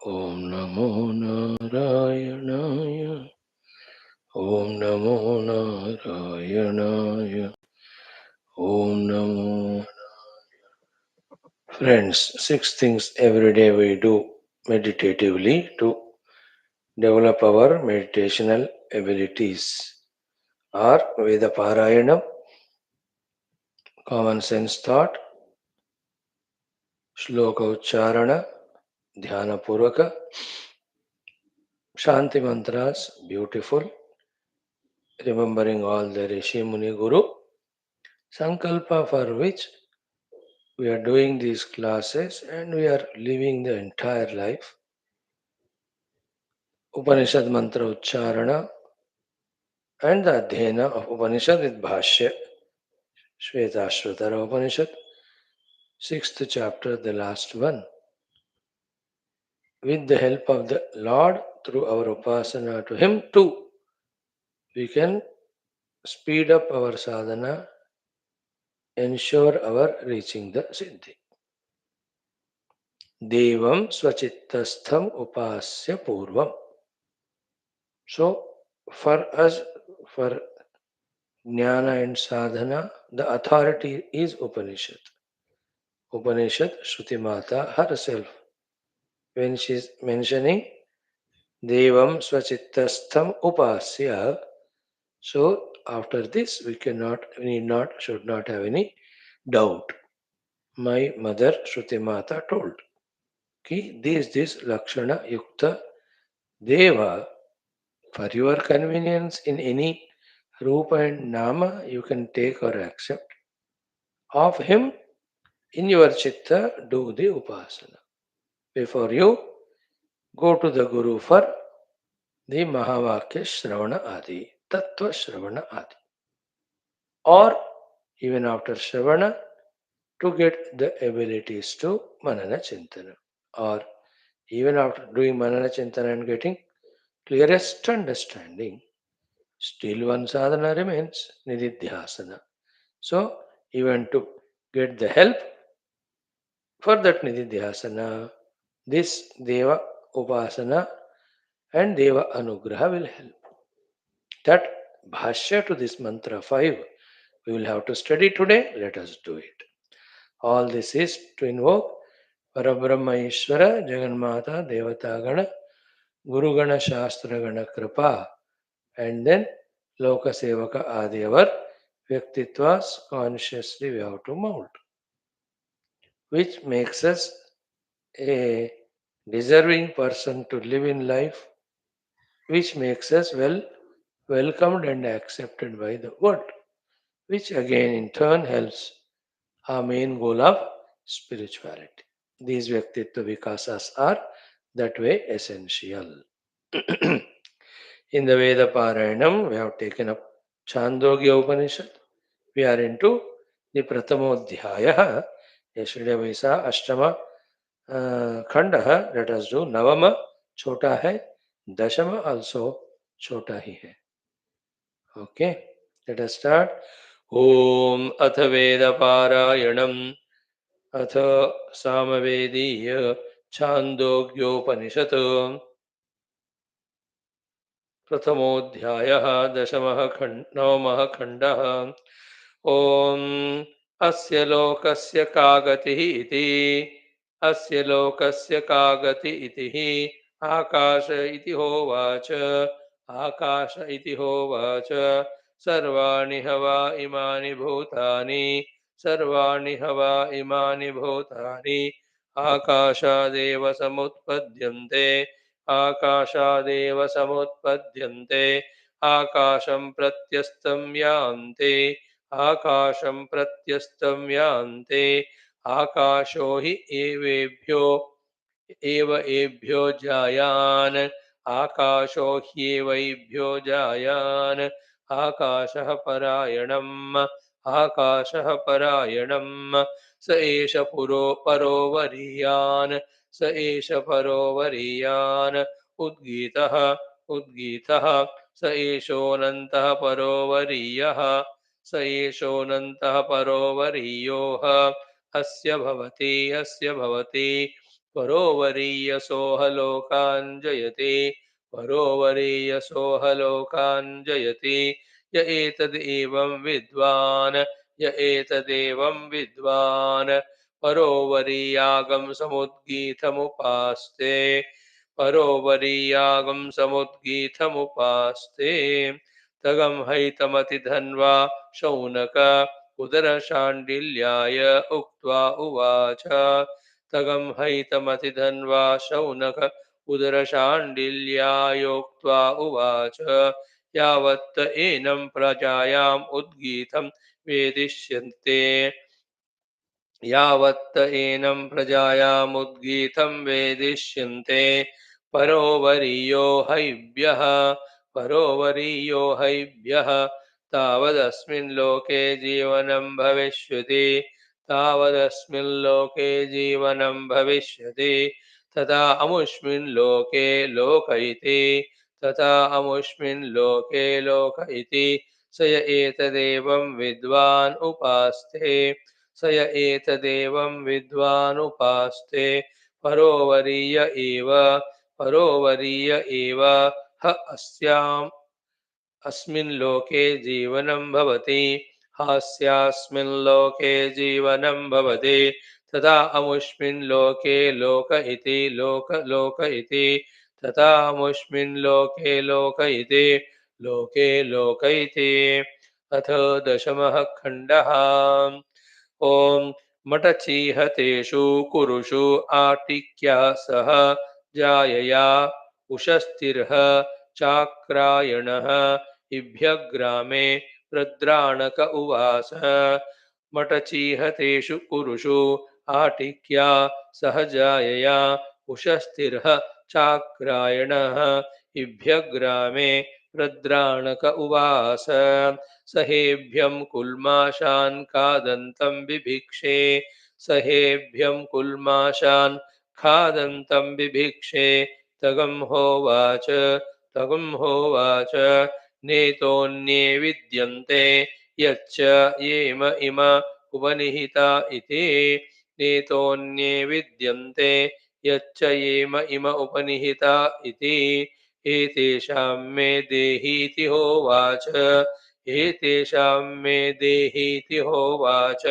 Om Namo Narayanaaya. Om Namo Narayanaaya. Om Namo. Friends, 6 things every day we do meditatively to develop our meditational abilities are Veda Parayanam, common sense thought, Shloka Ucharana, Dhyana Purvaka, Shanti Mantras, beautiful, remembering all the Rishi Muni Guru, Sankalpa for which we are doing these classes and we are living the entire life. Upanishad Mantra Ucharana and the Adhyana of Upanishad with Bhashya, Shwethashwathara Upanishad, 6th chapter, the last one. With the help of the Lord through our Upasana to Him too, we can speed up our sadhana, ensure our reaching the Siddhi. Devam Swachittastham Upasya Purvam. So, for us, for Jnana and Sadhana, the authority is Upanishad. Upanishad, Shruti Mata herself, when she is mentioning Devam Swachittastham Upasya, so after this we should not have any doubt. My mother Shruti Mata told, Ki this Lakshana Yukta Deva, for your convenience in any Rupa and Nama you can take or accept. Of him in your chitta do the upasana. Before you go to the Guru for the Mahavakya Shravana Adi, Tattva Shravana Adi. Or even after Shravana to get the abilities to Manana Chintana. Or even after doing Manana Chintana and getting clearest understanding, still one sadhana remains, Nididhyasana. So, even to get the help for that Nididhyasana, this Deva Upasana and Deva Anugraha will help. That Bhashya to this mantra 5 we will have to study today. Let us do it. All this is to invoke Parabrahma Ishvara, Jagannatha, Devatagana, Guru Gana Shastra Gana Kripa, and then Loka Sevaka Adi our Vyaktitwas consciously we have to mold, which makes us a deserving person to live in life, which makes us welcomed and accepted by the world, which again in turn helps our main goal of spirituality. These Vyaktitva Vikasas are that way essential. In the Veda Parayanam, we have taken up Chandogya Upanishad. We are into the Pratamodhyaya. Yesterday we saw Ashtama Khandaha. Let us do Navama Chota hai, Dashama also Chota hi hai. Okay, let us start. Om Atha Veda Parayanam अथ सामवेदीय छान्दोग्योपनिषत् प्रथमोऽध्यायः नवमः खण्डः ॐ अस्य लोकस्य का गतिः इति अस्य लोकस्य का गति इति आकाश इति होवाच आकाश इति होवाच सर्वाणि हवा इमानि भूतानि सर्वाणि हवा इमानि भूतानि आकाशादेव समुत्पद्यन्ते आकाशादेव समुत्पद्यन्ते आकाशं प्रत्यस्तं यान्ति आकाशं प्रत्यस्तं यान्ति आकाशो हि एव एभ्यो जायान् आकाशो ह्येवैभ्यो जायान् आकाशः परायणम् आकाशः परायणम् स एष परो वरीयान् स एष परो वरीयान् उद्गीतः उद्गीतः स एषोऽनन्तः परो वरीयः स एषोऽनन्तः परो वरीयोः अस्य भवति परोवरीयसोह लोकान् जयति परोवरीयसोह लोकान् जयति य एतदेवं विद्वान् य एतदेवं विद्वान् परोवरीयागं समुद्गीतमुपास्ते परोवरीयागं समुद्गीतमुपास्ते तगं हैतमतिधन्वा शौनक उदरशाण्डिल्याय उक्त्वा उवाच तगं हैतमतिधन्वा शौनक उदरशाण्डिल्यायोक्त्वा उवाच यावत्त एनं प्रजायाम् उद्गीतं वेदिष्यन्ते यावत्त एनं प्रजायामुद्गीतं वेदिष्यन्ते परोवरीयो हैभ्यः तावदस्मिन् लोके जीवनं भविष्यति तावदस्मिन् लोके जीवनं भविष्यति तथा अमुष्मिन् लोके लोक इति तथा अमुष्मिन् लोके लोक इति स य एतदेवं विद्वान् उपास्ते स य एतदेवं विद्वानुपास्ते परोवरीय एव ह अस्याम् अस्मिन् लोके जीवनं भवति हास्यास्मिन् लोके जीवनं भवति तथा अमुष्मिन् लोके लोक इति तथा अमुष्मिन् लोके लोक इति अथ दशमः खण्डः ॐ मटचीहतेषु कुरुषु आटिक्या सह जायया उषस्तिर्ह चाक्रायणः इभ्यग्रामे प्रद्राणक उवास मटचीहतेषु कुरुषु आटिक्या सह जायया उषस्तिर्ह चाक्रायणः इभ्यग्रामे प्रद्राणक उवास सहेभ्यं कुल्माशान् खादन्तं बिभिक्षे सहेभ्यं कुल्माशान् खादन्तं बिभिक्षे तगं होवाच नेतोऽन्ये विद्यन्ते यच्च येम इम उपनिहिता इति नेतोऽन्ये विद्यन्ते यच्च येम इम उपनिहिता इति एतेषां मे देहीति होवाच एतेषां मे देहीति होवाच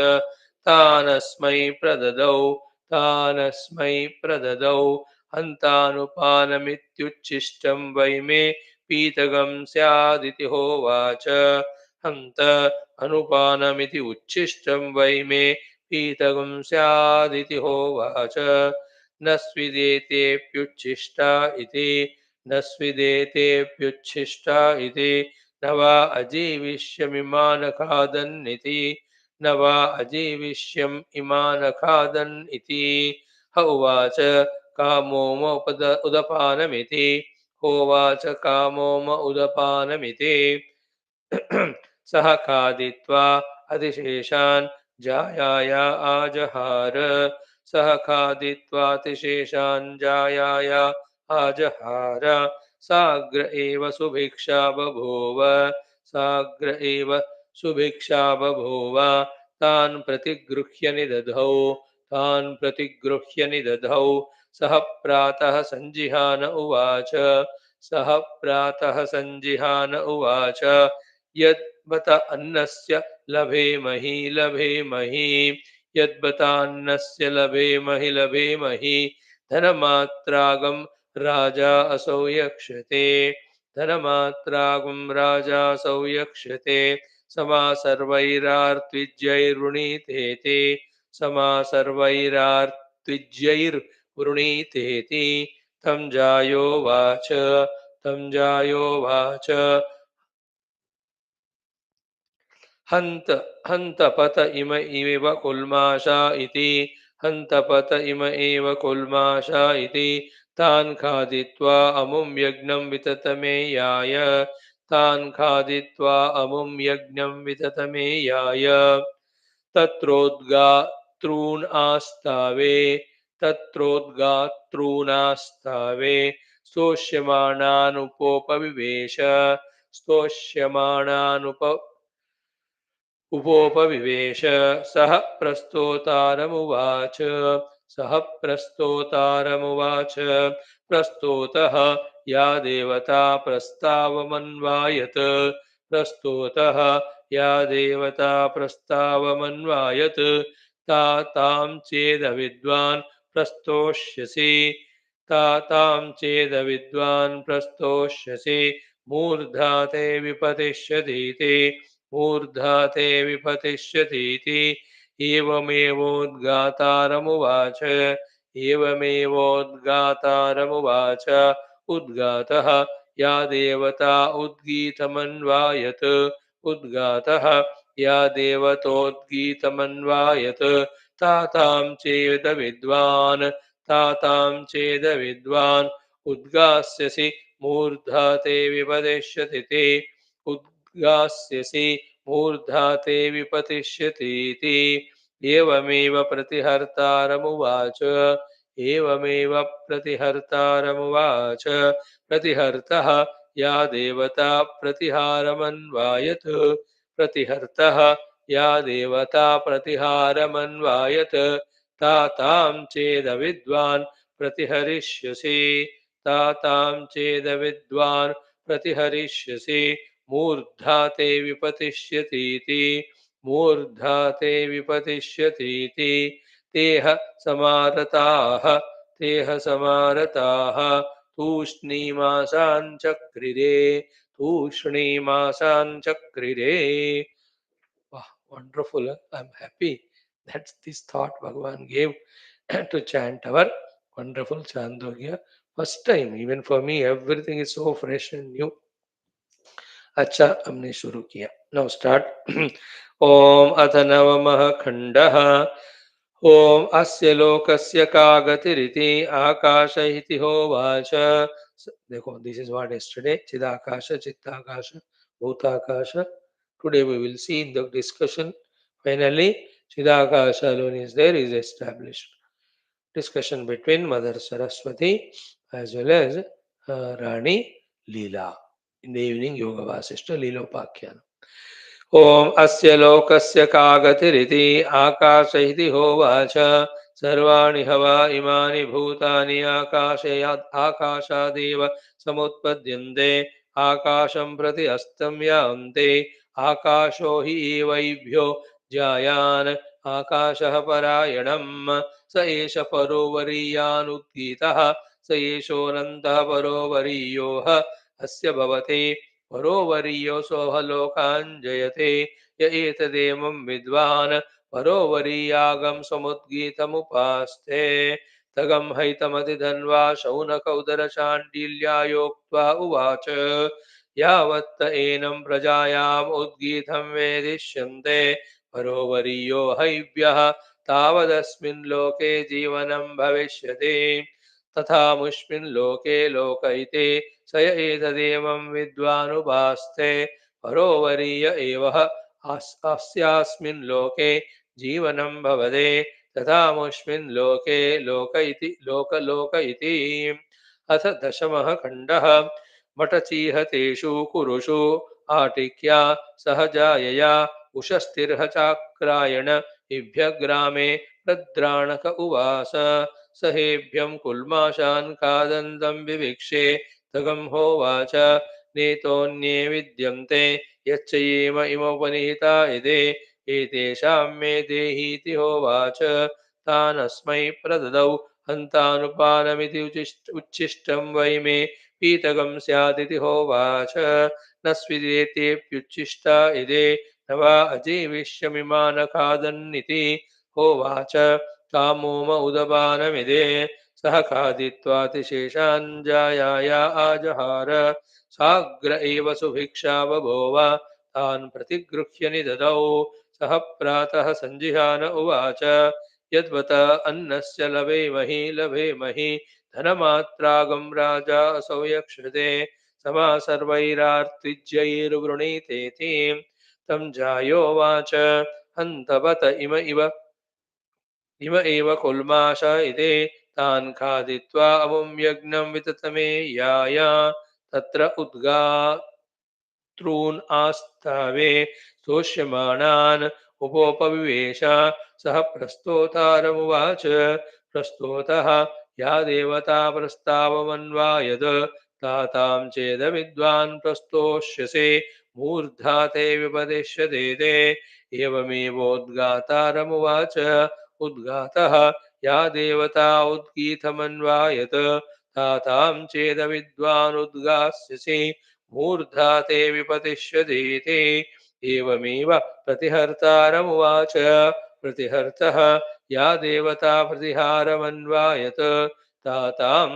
तानस्मै प्रददौ हन्तानुपानमित्युच्छिष्टं वै मे पीतकं स्यादिति होवाच हन्त अनुपानमिति उच्छिष्टं वै मे पीतकं स्यादिति होवाच न स्विदेतेऽप्युच्छिष्टा इति न स्विदेतेऽप्युच्छिष्टा इति न वा अजीविष्यमिमान् खादन्निति न वा अजीविष्यम् इमान् खादन् इति ह उवाच कामोम उदपानमिति होवाच कामोम उदपानमिति सः खादित्वा अतिशेषान् जायाया आजहार सः खादित्वा अतिशेषान् जायाया आजहार साग्र एव सुभिक्षा बभूव साग्र एव सुभिक्षा बभूव तान् प्रतिगृह्य निदधौ सः प्रातः सञ्जिहान उवाच यद्बत अन्नस्य लभेमहि यद्बतान्नस्य लभेमहि धनमात्रागं राजा असौ यक्ष्यते धनमात्रागं राजा असौ यक्ष्यते समा सर्वैरार्त्विज्यैर्वृणीतेति समा सर्वैरार्त्विज्यैर्वृणीतेति तं जायोवाच हन्तपत इव कुल्माषा इति हन्तपत इम एव कुल्माषा इति तान् खादित्वा अमुं यज्ञं विततमेयाय तान् खादित्वा अमुं यज्ञं विततमेयाय तत्रोद्गातॄन् आस्तावे तत्रोद्गातॄनास्तावे स्तोष्यमाणानुपोपविवेश स्तोष्यमाणानुप उपोपविवेश सः प्रस्तोतारमुवाच सः प्रस्तोतारमुवाच प्रस्तोतः या देवता प्रस्तावमन्वायत् प्रस्तोतः या देवता प्रस्तावमन्वायत् तां चेदविद्वान् प्रस्तोष्यसि तां चेदविद्वान् प्रस्तोष्यसि मूर्धा ते विपतिष्यतीति मूर्धा ते विपतिष्यतीति एवमेवोद्गातारमुवाच एवमेवोद्गातारमुवाच उद्गातः या देवता उद्गीतमन्वायत् उद्गातः या देवतोद्गीतमन्वायत् तातां चेदविद्वान् तातां चेदविद्वान् उद्गास्यसि मूर्धा ते विपतिष्यति ते उद्गास्यसि मूर्धा ते विपतिष्यतीति एवमेव प्रतिहर्तारमुवाच एवमेव प्रतिहर्तारमुवाच प्रतिहर्तः या देवता प्रतिहारमन्वायत् प्रतिहर्तः या देवता प्रतिहारमन्वायत् तातां चेदविद्वान् प्रतिहरिष्यसि तातां चेदविद्वान् प्रतिहरिष्यसि मूर्धा ते विपतिष्यतीति मूर्धा ते विपतिष्यतीति Teh समारताः तूष्णीमासाञ्चक्रिरे तूष्णीमासाञ्चक्रिरे. Wow, wonderful. I'm happy that this thought Bhagavan gave to chant our wonderful Chandogya. First time, even for me, everything is so fresh and new. अच्छा हमने शुरू किया. Now start. ओम अथ नवमः खण्डः. ओम अस्य लोकस्य का गतिरिति आकाश इति होवाच. देखो, this is what yesterday चिदाकाश चित्ताकाश भूताकाश. Today we will see in the discussion. Finally, Chidakasha alone is there, is established. Discussion between Mother Saraswati as well as Rani Leela in the evening Yoga Vasishta Leelopakhyan. Om Asya Lokasya Kagatiriti Akasha iti hovacha Sarvani Hava Imani Bhutani Akashadeva Samutpadyante Akasham Prati Astamyante Akasho hi Vaibhyo Jayan Akashah Parayanam स एष परो वरीयानुद्गीतः स एषोऽनन्तः परो वरीयोः अस्य भवते परो वरीयो सोह लोकान् जयते य एतदेवं विद्वान् परो वरीयागं समुद्गीतमुपास्ते तगं हैतमतिधन्वा शौनकौदरशाण्डिल्यायोक्त्वा उवाच यावत्त एनं प्रजायाम् उद्गीतं वेदिष्यन्ते परो वरीयो हैव्यः तावदस्मिन् लोके जीवनं भविष्यति तथा मुष्मिन् लोके लोकयिते स य एतदेवं विद्वानुपास्ते परो वरीय एव अस्यास्मिन् लोके जीवनं भवते तथा मुष्मिन् लोके लोक इति. अथ दशमः खण्डः. मठचीहतेषु कुरुषु आटिक्या सहजायया उषस्तिर्ह चाक्रायण इभ्यग्रामे प्रद्राणक उवास सहेभ्यं कुल्माशान् खादन्तं विविक्षे तगं होवाच नेतोऽन्ये विद्यन्ते यच्चयेम इमोपनिहिता यदे एतेषां मे देहीति होवाच तानस्मै प्रददौ हन्तानुपानमिति उच्छिष्टं वै मे पीतकं स्यादिति होवाच न स्विदेतेऽप्युच्छिष्टा इदे न वा अजीविष्यमिमान खादन्निति होवाच कामोम उदपानमिदे सह खादित्वातिशेषाञ्जायाया आजहार साग्र एव सुभिक्षा बभूव तान् प्रतिगृह्य निददौ सह प्रातः सञ्जिहान उवाच यद्वत अन्नस्य लभेमहि धनमात्रागं राजा असौ यक्षते समा सर्वैरार्तिज्यैर्वृणीतेति तं जायोवाच हन्तवत इम एव कुल्माष इति तान् खादित्वा अमुं यज्ञं विततमे याया तत्र उद्गातॄन् आस्तावे स्तोष्यमाणान् उपोपविवेश सः प्रस्तोतारमुवाच प्रस्तोतः या देवता प्रस्तावमन्वायद तातां चेदविद्वान् प्रस्तोष्यसे मूर्धा ते विपदिश्यते ते एवमेवोद्गातारमुवाच उद्गातः या देवता उद्गीतमन्वायत तातां चेदविद्वानुद्गास्यसि मूर्धा ते विपतिष्यते ते एवमेव प्रतिहर्तारमुवाच प्रतिहर्तः या देवता प्रतिहारमन्वायत तातां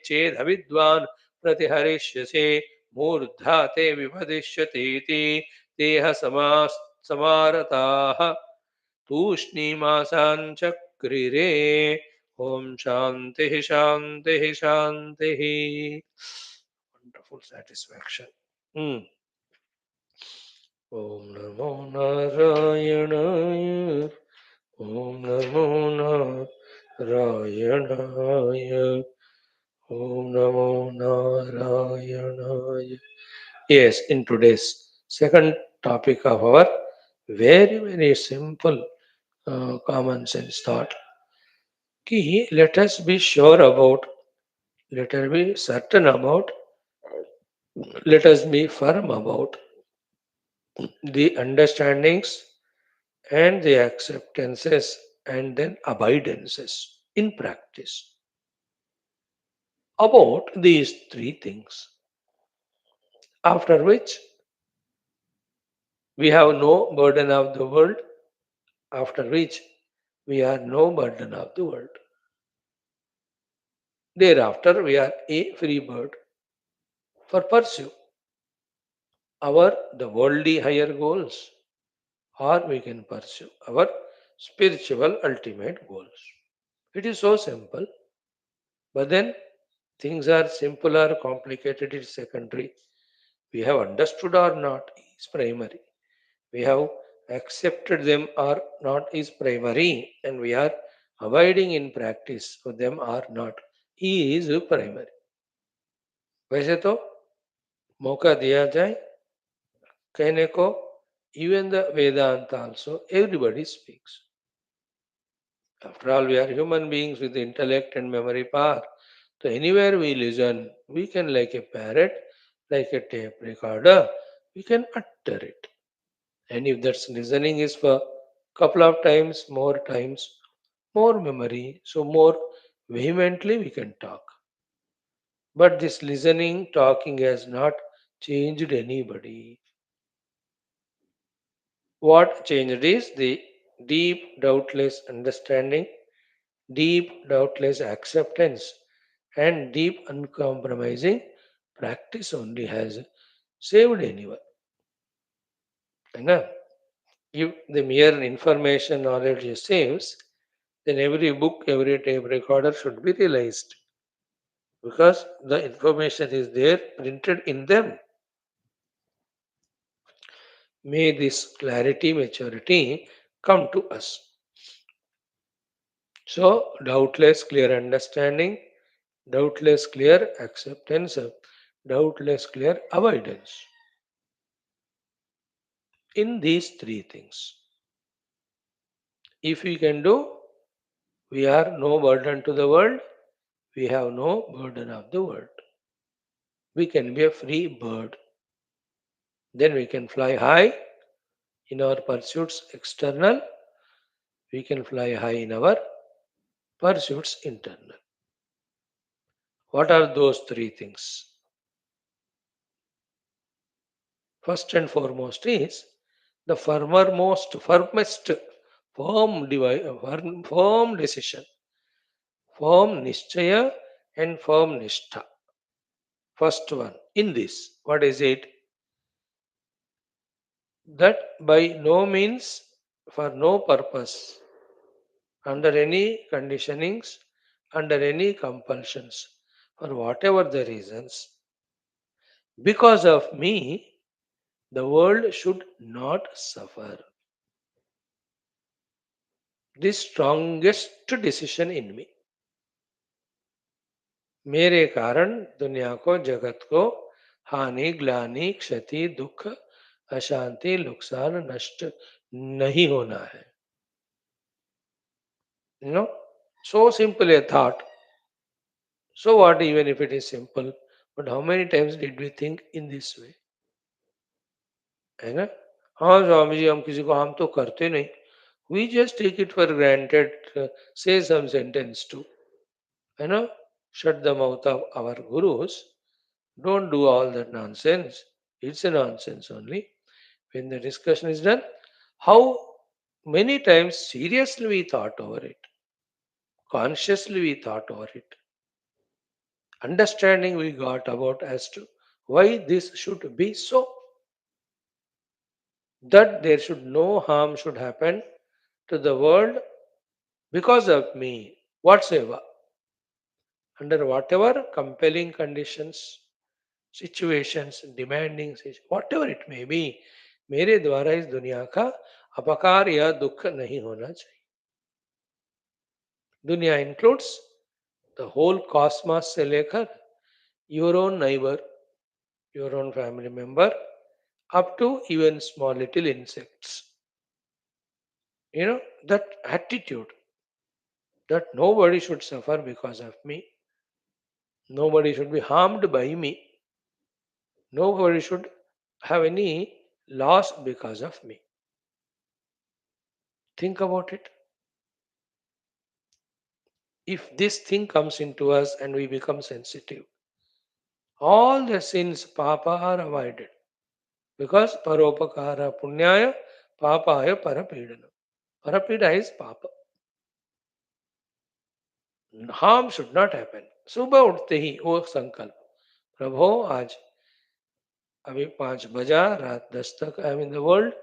चेदविद्वान् प्रतिहरिष्यसे मूर्धा ते विपतिष्यतीति देह समारताः तूष्णीमासाञ्चक्रिरे ओम शांति शांति शांति वंडरफुल satisfaction ओम नमो नारायणाय ओम नमो नारायणाय ओम नमो नारायणाय. Yes, in today's second topic of our very simple common sense thought, ki let us be sure about, let us be certain about, let us be firm about the understandings and the acceptances and then abidances in practice about these three things. After which we have no burden of the world, after which we are no burden of the world. Thereafter we are a free bird for pursue our the worldly higher goals, or we can pursue our spiritual ultimate goals. It is so simple, but then things are simple or complicated is secondary. We have understood or not is primary. We have accepted them or not is primary, and we are abiding in practice for them or not is primary. वैसे तो मौका दिया जाए कहने को, even the Vedanta also, everybody speaks. After all, we are human beings with intellect and memory power. So anywhere we listen, we can, like a parrot, like a tape recorder, we can utter it. And if that listening is for couple of times, more memory, so more vehemently we can talk. But this listening, talking has not changed anybody. What changed is the deep, doubtless understanding, deep, doubtless acceptance, and deep, uncompromising practice only has saved anyone. Enough. If the mere information knowledge saves, then every book, every tape recorder should be realized because the information is there printed in them. May this clarity, maturity come to us. So, doubtless clear understanding, doubtless clear acceptance, doubtless clear avoidance. In these three things, if we can do, we are no burden to the world, we have no burden of the world. We can be a free bird. Then we can fly high in our pursuits external, we can fly high in our pursuits internal. What are those three things? First and foremost is the firmest, firm decision, firm nishchaya and firm nishtha. First one in this, what is it? That by no means, for no purpose, under any conditionings, under any compulsions, for whatever the reasons, because of me, the world should not suffer. This strongest decision in me. मेरे कारण दुनिया को, जगत को हानि, ग्लानि, क्षति, दुख अशांति नुकसान नष्ट नहीं होना है. You know, so simple a thought. So what, even if it is simple, but how many times did we think in this way? है ना? हाँ स्वामी जी, हम किसी को हार्म तो करते नहीं. We just take it for granted. Say some sentence too. You know, shut the mouth of our gurus. Don't do all that nonsense. It's a nonsense only. When the discussion is done, how many times seriously we thought over it, consciously we thought over it, understanding we got about as to why this should be so, that there should no harm should happen to the world because of me whatsoever, under whatever compelling conditions, situations, demanding whatever it may be, मेरे द्वारा इस दुनिया का अपकार या दुख नहीं होना चाहिए. दुनिया इंक्लूड्स द होल कॉस्मॉस से लेकर your own neighbor, your own family member, up to even small little insects. You know, that attitude that nobody should suffer because of me, nobody should be harmed by me, nobody should have any loss because of me. Think about it. If this thing comes into us and we become sensitive, all the sins, papa, are avoided. Because paropakara punyaya papaya parapidana. Parapida is papa. Harm should not happen. सुबह उठते ही वो संकल्प, प्रभो आज अभी 5 बजा, रात 10 तक I am in the world,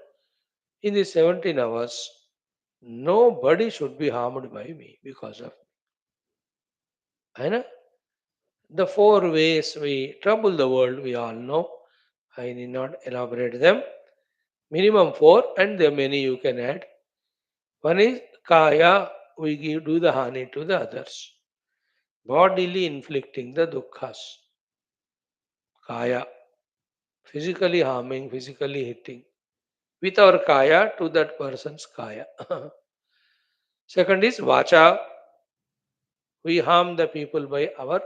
in the 17 hours nobody should be harmed by me because of, है ना? The 4 ways we trouble the world we all know. I need not elaborate them. Minimum 4, and there are many you can add. One is kaya, we do the harm to the others, bodily inflicting the dukkhas. Kaya, physically harming, physically hitting with our kaya to that person's kaya. Second is vacha, we harm the people by our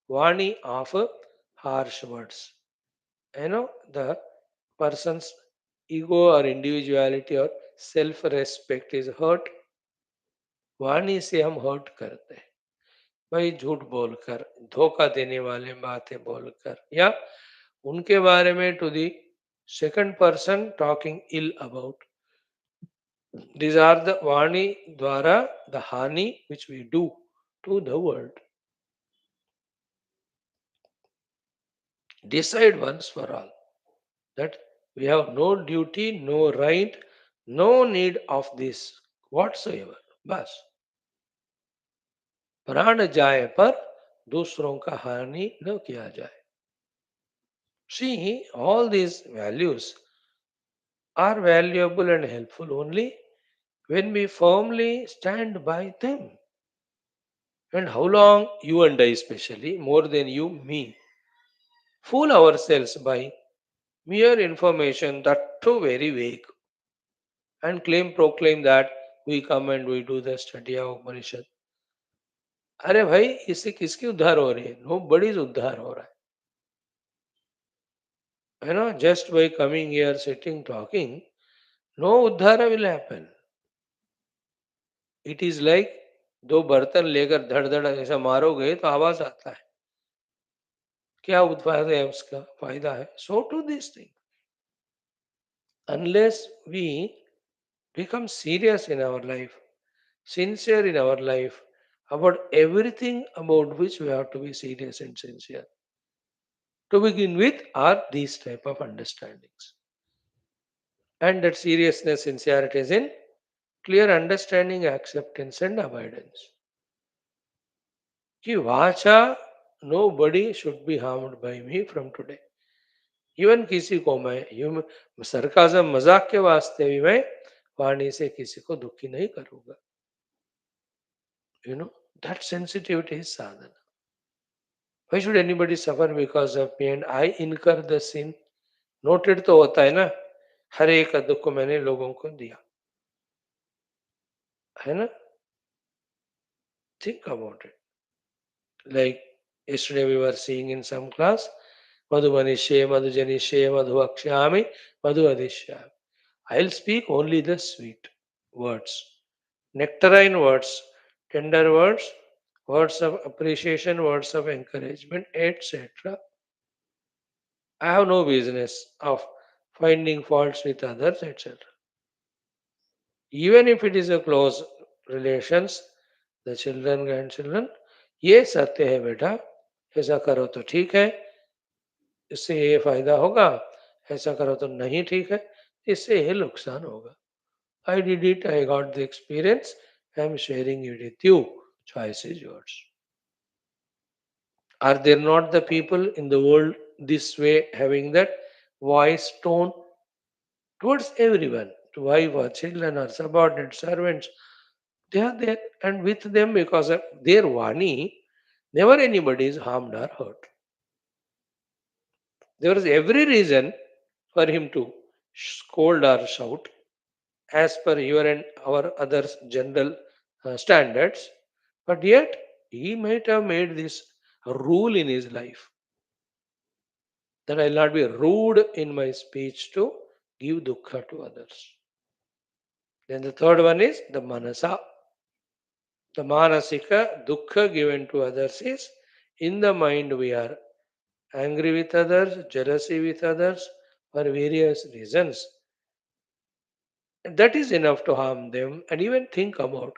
vani of harsh words. You know, the person's ego or individuality or self respect is hurt. वाणी से हम hurt करते हैं, भाई झूठ बोलकर, धोखा देने वाले बातें बोलकर, या उनके बारे में to the second person talking ill about. These are the Vani Dwara, the Hani which we do to the world. Decide once for all that we have no duty, no right, no need of this whatsoever. बस प्राण जाए पर दूसरों का हानि न किया जाए. See, all these values are valuable and helpful only when we firmly stand by them. And how long you and I, especially, more than you, me, fool ourselves by mere information that too very vague, and proclaim that we come and we do the study of Upanishad. अरे भाई, इससे किसकी उद्धार हो रही है? No buddies उद्धार हो रहा है ना? Just by coming here, sitting, talking, no उद्धार will happen. It is like दो बर्तन लेकर धड़ धड़ ऐसा मारोगे तो आवाज आता है. क्या फायदा है उसका? फायदा है. So to this thing, unless we become serious in our life, sincere in our life about everything about which we have to be serious and sincere. To begin with are these type of understandings. And that seriousness, sincerity is in clear understanding, acceptance and avoidance. कि वाचा, nobody should be harmed by me from today. Even किसी को मैं sarcasm मजाक के वास्ते भी मैं वाणी से किसी को दुखी नहीं करूंगा. You know, that sensitivity is sadhana. Why should anybody suffer because of me and I incur the sin? Noted तो होता है ना, हर एक दुख मैंने लोगों को दिया, है ना? Think about it. Like yesterday we were seeing in some class, Madhumanishe, Madhujanishe, Madhuakshami, Madhuadishyami. I'll speak only the sweet words, nectarine words, tender words, words of appreciation, words of encouragement, etc. I have no business of finding faults with others, etc. Even if it is a close relations, the children, grandchildren, ये सत्य है बेटा, ऐसा करो तो ठीक है, इससे ये फायदा होगा, ऐसा करो तो नहीं ठीक है, इससे ये नुकसान होगा. I did it, I got the experience, I am sharing it with you. Choice is yours. Are there not the people in the world this way having that voice tone towards everyone, to wife or children or subordinate servants? They are there, and with them, because of their Vani, never anybody is harmed or hurt. There is every reason for him to scold or shout as per your and our others' general standards, but yet he might have made this a rule in his life that I will not be rude in my speech to give dukkha to others. Then the third one is the manasa. The manasika dukkha given to others is in the mind we are angry with others, jealousy with others for various reasons. That is enough to harm them and even think about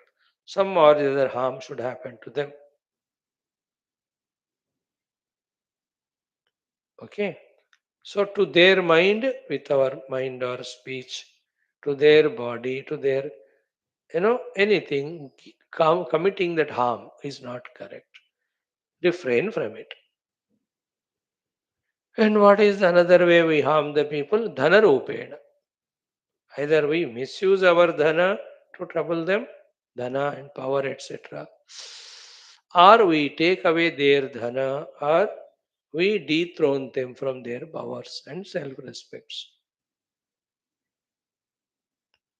some or the other harm should happen to them. Okay. So to their mind with our mind or speech, to their body, to their anything committing that harm is not correct. Refrain from it. And what is another way we harm the people? Dhana rupena. Either we misuse our dhana to trouble them, dhana and power, etc. Or we take away their dhana, or we dethrone them from their powers and self-respects.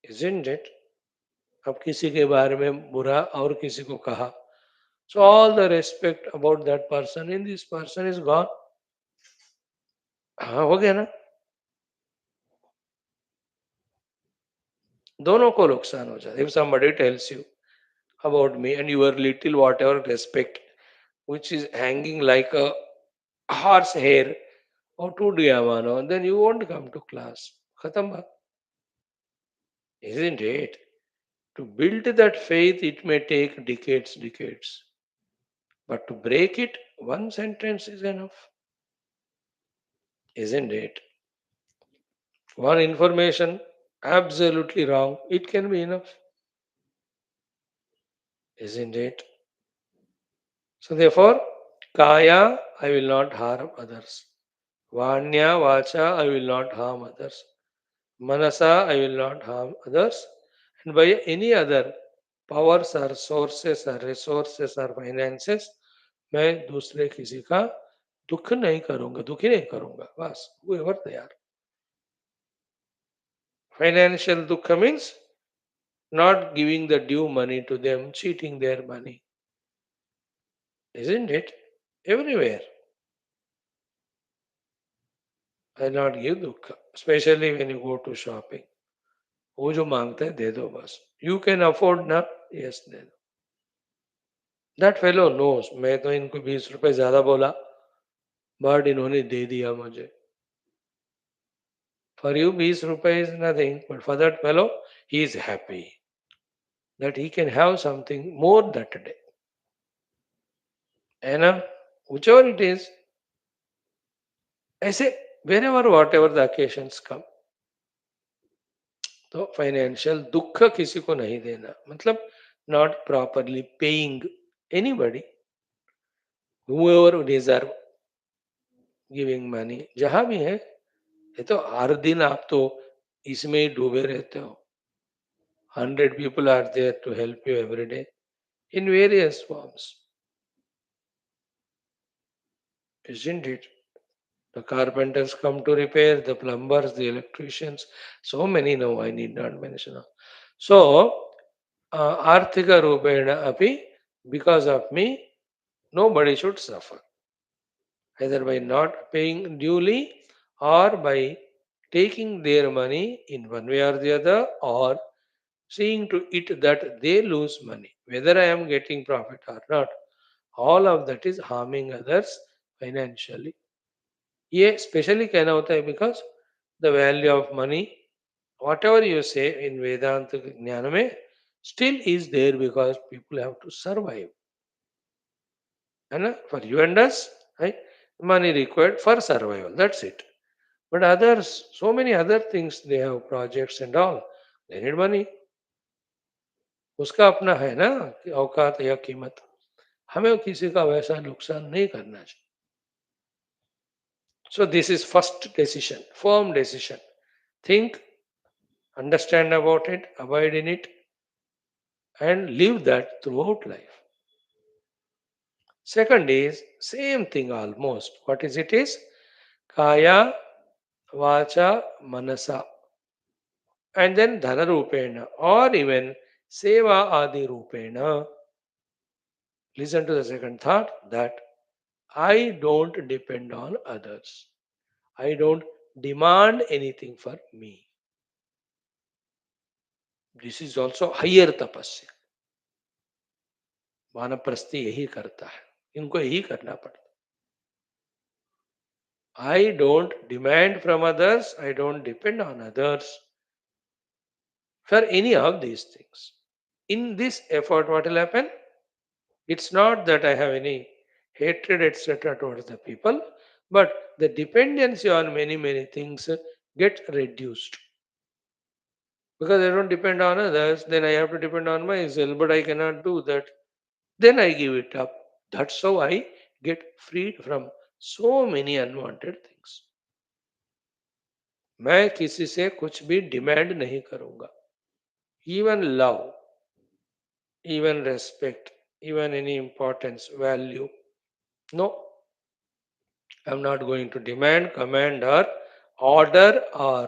Isn't it? अब किसी के बारे में बुरा और किसी को कहा, so all the respect about that person in this person is gone. हाँ, हो गया ना. दोनों को नुकसान हो जाता. If somebody tells you about me and your little whatever respect which is hanging like a horse hair or two diamano, then you won't come to class. Khatam baat. Isn't it? To build that faith, it may take decades. But to break it, one sentence is enough. Isn't it? One information absolutely wrong, it can be enough. Isn't it? So therefore, kaya, I will not harm others. Vanya, vacha, I will not harm others. Manasa, I will not harm others. And by any other powers or sources or resources or finances, मैं दूसरे किसी का दुख नहीं करूंगा, दुखी नहीं करूंगा. बस, whoever they are. Financial dukkha means not giving the due money to them, cheating their money. Isn't it? Everywhere. I not give dukkha. Especially when you go to shopping. वो जो मांगते हैं दे दो बस. You can afford ना, yes दे दो. That fellow knows. मैं तो इनको 20 रुपए ज्यादा बोला, but इन्होंने दे दिया मुझे. For you 20 रुपए is nothing, but for that fellow, he is happy that he can have something more that day. And whichever it is, ऐसे whenever whatever the occasions come, तो फाइनेंशियल दुख किसी को नहीं देना, मतलब not properly paying anybody whoever deserve giving money. जहां भी है, ये तो हर दिन आप तो इसमें ही डूबे रहते हो. 100 people are there to help you every day in various forms. Isn't it? The carpenters come to repair, the plumbers, the electricians, so many now I need not mention. So, Arthika Rupena api, because of me, nobody should suffer, either by not paying duly or by taking their money in one way or the other, or seeing to it that they lose money, whether I am getting profit or not. All of that is harming others financially. ये specially कहना होता है because the value of money what ever you से इन वेदांत ज्ञान में still is there because people have to survive. है ना? For you and us, right? Money required for survival. That's it. But others, so many other things, they have projects and all. They need money. उसका अपना है ना कि औकात या कीमत. हमें किसी का वैसा नुकसान नहीं करना चाहिए. So this is first decision, firm decision. Think, understand about it, abide in it, and live that throughout life. Second is same thing almost. What is it is? Kaya, Vacha, Manasa. And then Dhana Rupena or even Seva Adi Rupena. Listen to the second thought that I don't depend on others. I don't demand anything for me. This is also higher tapasya. वानप्रस्थी यही करता है. इनको यही करना पड़ता. I don't demand from others, I don't depend on others for any of these things. In this effort, what will happen? It's not that I have any hatred, etc., towards the people, but the dependency on many, many things get reduced. Because I don't depend on others, then I have to depend on myself, but I cannot do that. Then I give it up. That's how I get freed from so many unwanted things. मैं किसी से कुछ भी demand नहीं करूंगा. Even love, even respect, even any importance, value. No, I'm not going to demand, command, or order, or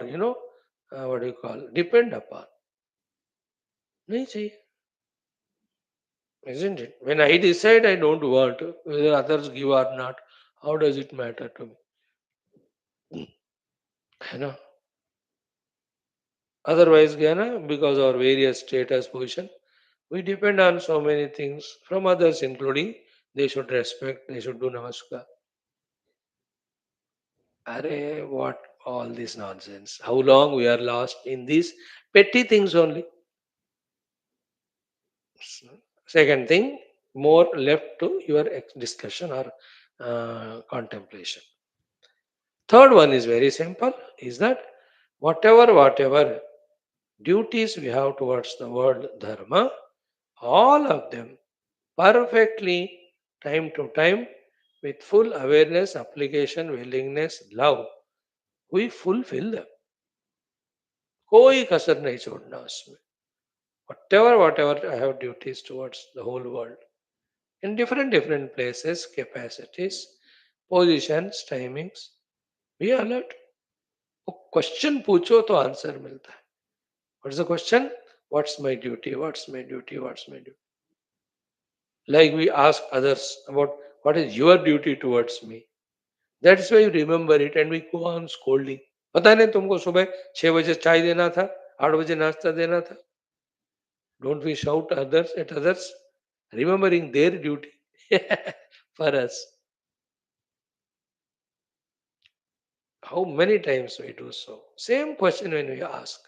what do you call, depend upon. नहीं चाहिए, isn't it? When I decide I don't want, whether others give or not, how does it matter to me? You know. Otherwise, because our various status position, we depend on so many things from others, including they should respect, they should do namaskar. Arey, what all this nonsense? How long we are lost in these petty things only? Second thing, more left to your discussion or contemplation. Third one is very simple, is that whatever duties we have towards the world dharma, all of them perfectly, time to time, with full awareness, application, willingness, love, we fulfill them. कोई कसर नहीं छोड़ना उसमें. Whatever I have duties towards the whole world in different places, capacities, positions, timings, be alert. Question पूछो तो answer मिलता है. What's the question? What's my duty? What's my duty? What's my duty? Like we ask others about what is your duty towards me. That's why you remember it and we go on scolding. पता नहीं तुमको सुबह 6 बजे चाय देना था, 8 बजे नाश्ता देना था. Don't we shout others at others, remembering their duty for us? How many times we do so? Same question when we ask.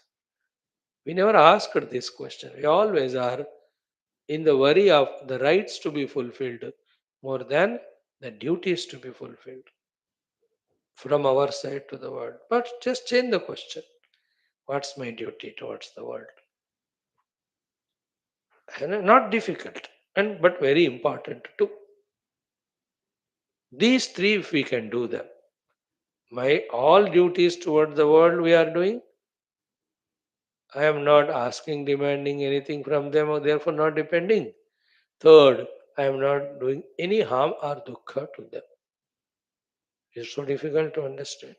We never asked this question. We always are in the worry of the rights to be fulfilled more than the duties to be fulfilled from our side to the world. But just change the question. What's my duty towards the world? And not difficult, and but very important too. These three, if we can do them, my all duties toward the world we are doing. I am not asking, demanding anything from them, or therefore not depending. Third, I am not doing any harm or dukkha to them. It's so difficult to understand.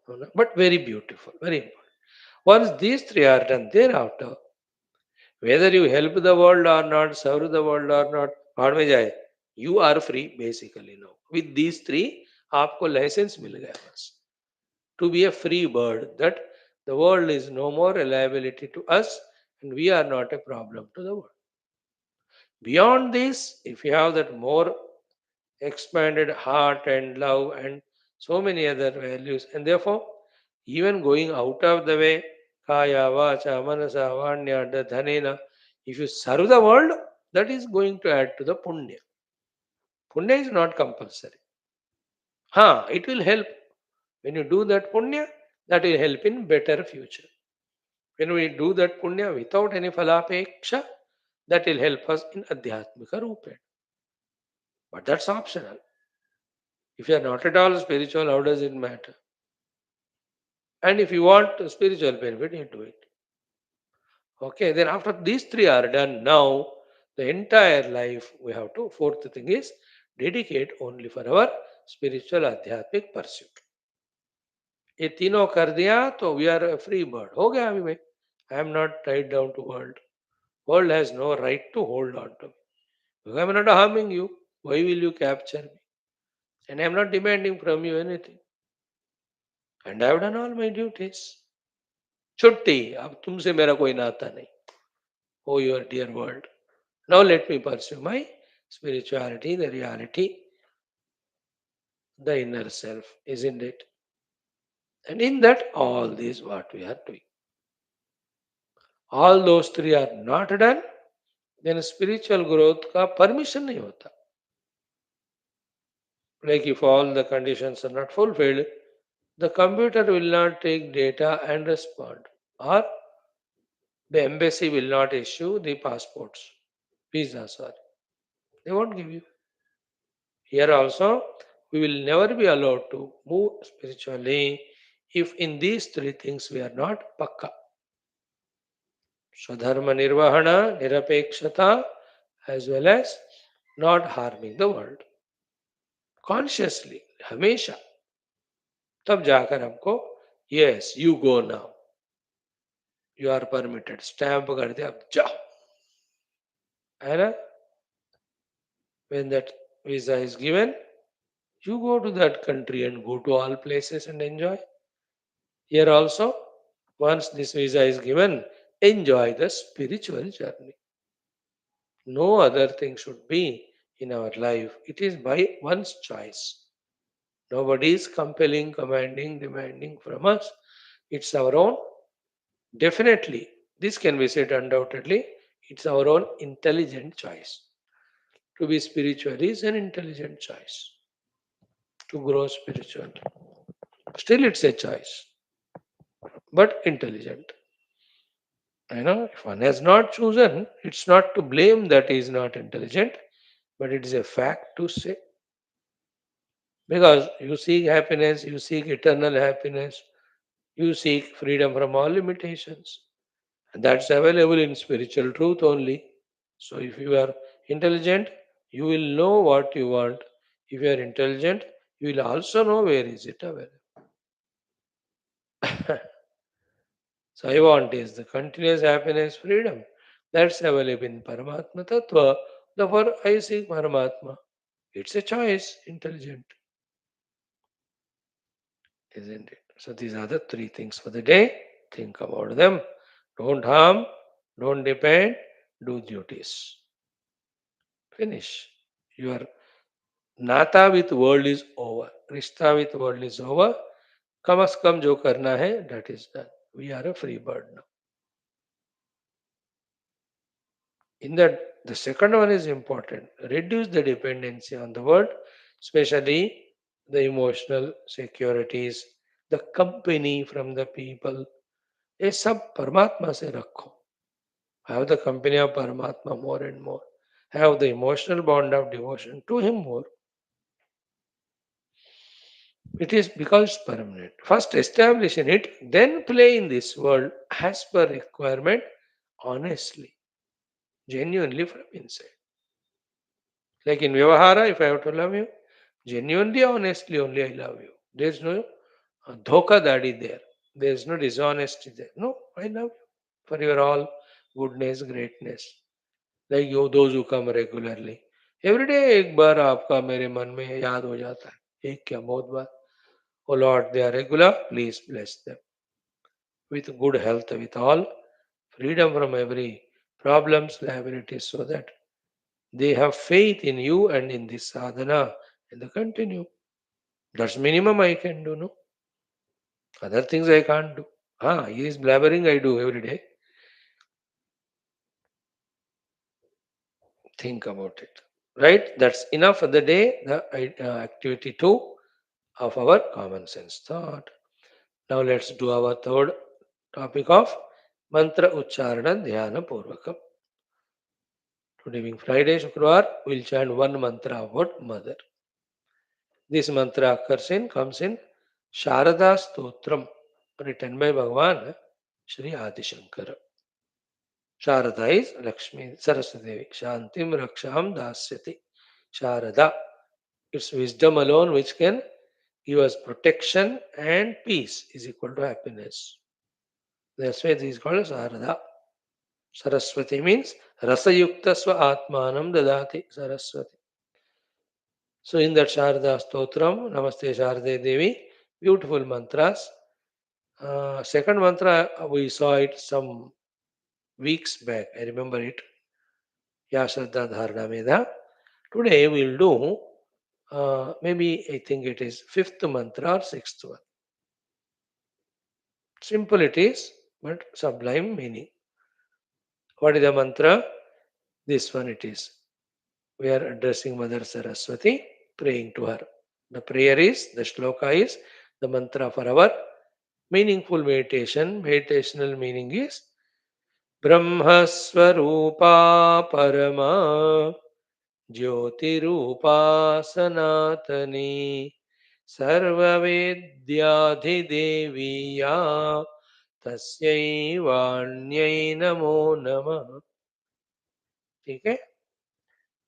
No, no, but very beautiful, very important. Once these three are done, thereafter, whether you help the world or not, serve the world or not, भाड़ में जाए, you are free basically now. With these three, आपको license मिल गया बस. To be a free bird, that the world is no more a liability to us and we are not a problem to the world. Beyond this, if you have that more expanded heart and love and so many other values, and therefore, even going out of the way, kaya, vacha, manasa, vanya, dhanena, if you serve the world, that is going to add to the punya. Punya is not compulsory. It will help. When you do that punya, that will help in better future. When we do that punya without any phalapeksha, that will help us in adhyatmika rupa. But that's optional. If you are not at all spiritual, how does it matter? And if you want spiritual benefit, you do it. Okay, then after these three are done, now the entire life we have to, fourth thing is dedicate only for our spiritual adhyatmic pursuit. ये तीनों कर दिया तो we are free bird हो गया अभी मैं I am not tied down to world has no right to hold on to me I am not harming you why will you capture me and I am not demanding from you anything and I have done all my duties छुट्टी अब तुमसे मेरा कोई नाता नहीं O your dear world now let me pursue my spirituality, the reality, the inner self, isn't it? And in that, all this what we are doing. All those three are not done, then spiritual growth का permission नहीं होता. Like if all the conditions are not fulfilled, the computer will not take data and respond, or the embassy will not issue the passports, visa, sorry. They won't give you. Here also, we will never be allowed to move spiritually if in these three things we are not pakka. Swadharma nirvahana, nirapekshata, as well as not harming the world. Consciously, हमेशा. तब जाकर हमको yes, you go now. You are permitted. Stamp कर दिया अब जाओ. है ना? When that visa is given, you go to that country and go to all places and enjoy. Here also, once this visa is given, enjoy the spiritual journey. No other thing should be in our life. It is by one's choice. Nobody is compelling, commanding, demanding from us. It's our own. Definitely, this can be said undoubtedly. It's our own intelligent choice. To be spiritual is an intelligent choice. To grow spiritual. Still, it's a choice, but intelligent. If one has not chosen, it's not to blame that he is not intelligent, but it is a fact to say. Because you seek happiness, you seek eternal happiness, you seek freedom from all limitations. And that's available in spiritual truth only. So if you are intelligent, you will know what you want. If you are intelligent, you will also know where is it available. So I want is the continuous happiness, freedom. That's available in Paramatma Tattva. Therefore, I seek Paramatma. It's a choice, intelligent, isn't it? So these are the three things for the day. Think about them. Don't harm, don't depend, do duties. Finish. Your नाता with world is over. रिश्ता with world is over. कम से कम जो करना है, that is done. We are a free bird now. In that, the second one is important. Reduce the dependency on the world, especially the emotional securities, the company from the people. ये सब परमात्मा से रखो. Have the company of Paramatma more and more. Have the emotional bond of devotion to Him more. It is because permanent. First establish in it, then play in this world as per requirement, honestly, genuinely from inside. Like in Vyavahara, if I have to love you, Genuinely, honestly, only I love you. There's no dhoka dadi there. There's no dishonesty there. No, I love you for your all goodness, greatness. Like you, those who come regularly. Every day एक बार आपका मेरे मन में याद हो जाता है. एक क्या बहुत बार. Oh Lord, they are regular. Please bless them with good health, with all freedom from every problems, liabilities, so that they have faith in you and in this sadhana and they continue. That's minimum I can do, no? Other things I can't do. Ah, he is blabbering, I do every day. Think about it. Right? That's enough for the day, the activity 2 of our common sense thought. Now let's do our third topic of mantra uchcharana dhyana purvakam. Today being Friday, Shukrawar, we'll chant one mantra about mother. This mantra comes in Sharada Stotram, written by Bhagavan Sri Adi Shankara. Sharada is Lakshmi Saraswati Devi. Shantim Raksham Dasyati. Sharada. It's wisdom alone which can give us protection and peace is equal to happiness. That's why this is called Sharada. Saraswati means Rasayukta Swa Atmanam Dadati Saraswati. So in that Sharada Stotram, Namaste Sharade Devi, beautiful mantras. Second mantra, we saw it some weeks back. I remember it. Ya Shraddha Dharana Meda. Today we'll do maybe I think it is fifth mantra or sixth one. Simple it is, but sublime meaning. What is the mantra? This one it is. We are addressing Mother Saraswati, praying to her. The prayer is, the shloka is, the mantra for our meaningful meditation. Meditational meaning is Brahmaswarupa Parama ज्योतिरूपा सनातनी सर्ववेद्याधिदेवी या तस्यै वाण्यै नमो नमः. ठीक है.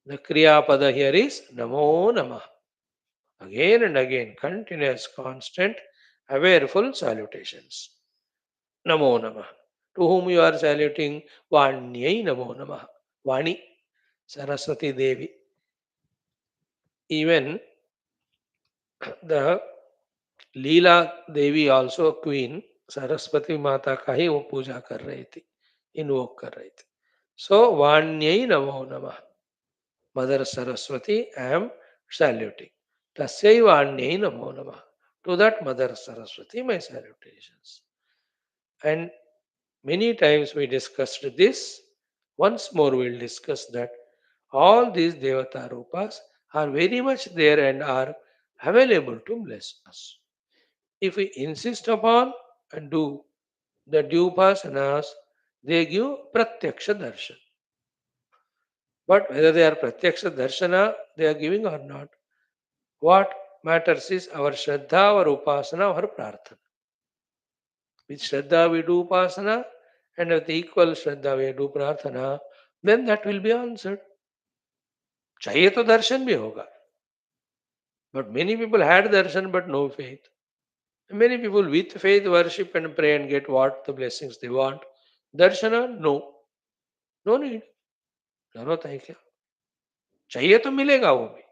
The kriyapada here is namo namah. Again and again, continuous, constant, awareful salutations. Namo namah. To whom you are saluting? Vanyai namo namah. Vani, Saraswati Devi. Even the Leela Devi also queen Saraswati माता का ही वो पूजा कर रही थी, इन्वोक कर रही थी. सो वाण्यै नमो नमः. Mother Saraswati I am saluting. तस्यै वाण्यै नमो नमः. To that mother Saraswati my salutations. And many times we discussed this. Once more we'll discuss that all these devata rupas are very much there and are available to bless us. If we insist upon and do the due upasanas, they give pratyaksha darshan. But whether they are pratyaksha darshana, they are giving or not, what matters is our shraddha, our upasana, our prarthana. With shraddha we do upasana, and with equal shraddha we do prarthana, then that will be answered. चाहिए तो दर्शन भी होगा. But many people had darshan but no faith. Many people with faith worship and pray and get what the blessings they want. Darshana, no. No need. जरूरत है क्या? चाहिए तो मिलेगा वो भी.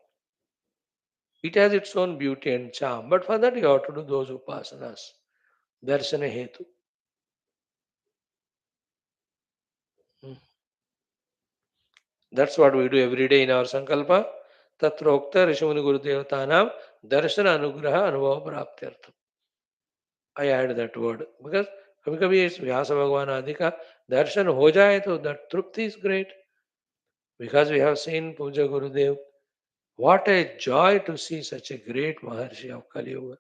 It has its own beauty and charm. But for that you have to do those upasanas. Darshana hetu. Hmm. That's what we do every day in our sankalpa. Tatrokta Rishimuni Gurudevatanam Darshana Anugraha Anubhava Praptyartham. I add that word because कभी कभी इस व्यास भगवान आदि का दर्शन हो जाए तो that trupti is great. Because we have seen Puja Gurudev. What a joy to see such a great Maharshi of Kali Yuga.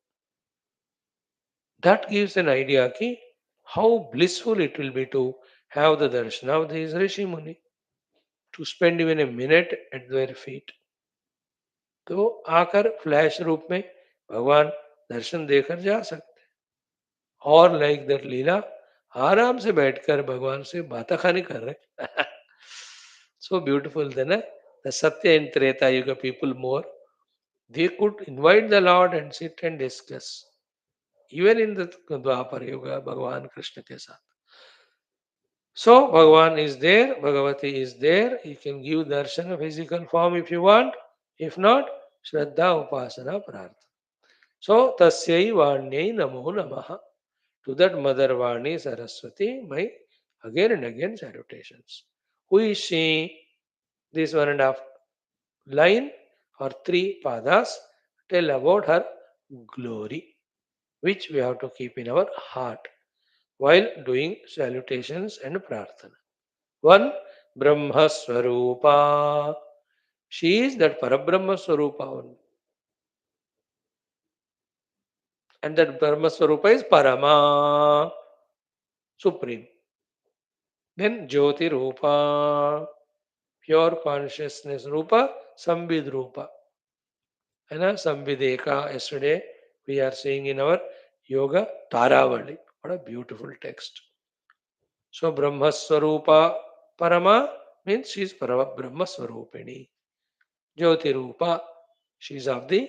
That gives an idea ki how blissful it will be to have the darshan of these Rishi Muni, to spend even a minute at their feet. तो आकर flash रूप में भगवान दर्शन देकर जा सकते. और like that लीला आराम से बैठकर भगवान से बात खानी कर रहे. So beautiful then, the Satya and Treta Yuga people more, They could invite the Lord and sit and discuss. Even in the Dwapar Yuga, Bhagavan Krishna ke saath. So Bhagavan is there, Bhagavati is there. You can give darshan of physical form if you want. If not, Shraddha Upasana Prarthana. So Tasyai Vanyai Namo Namaha. To that Mother Vani Saraswati, my again and again salutations. Who is she? This 1.5 line or 3 padas tell about her glory, which we have to keep in our heart while doing salutations and prarthana. One, Brahma Swarupa. She is that Parabrahma Swarupa only. And that Brahma Swarupa is Parama, Supreme. Then Jyoti Rupa, pure consciousness Rupa, Sambid Rupa. And Sambideka, yesterday we are seeing in our Yoga Taravali. What a beautiful text. So Brahma Swarupa Parama means she is Brahma Swarupini. Jyoti Rupa, she is of the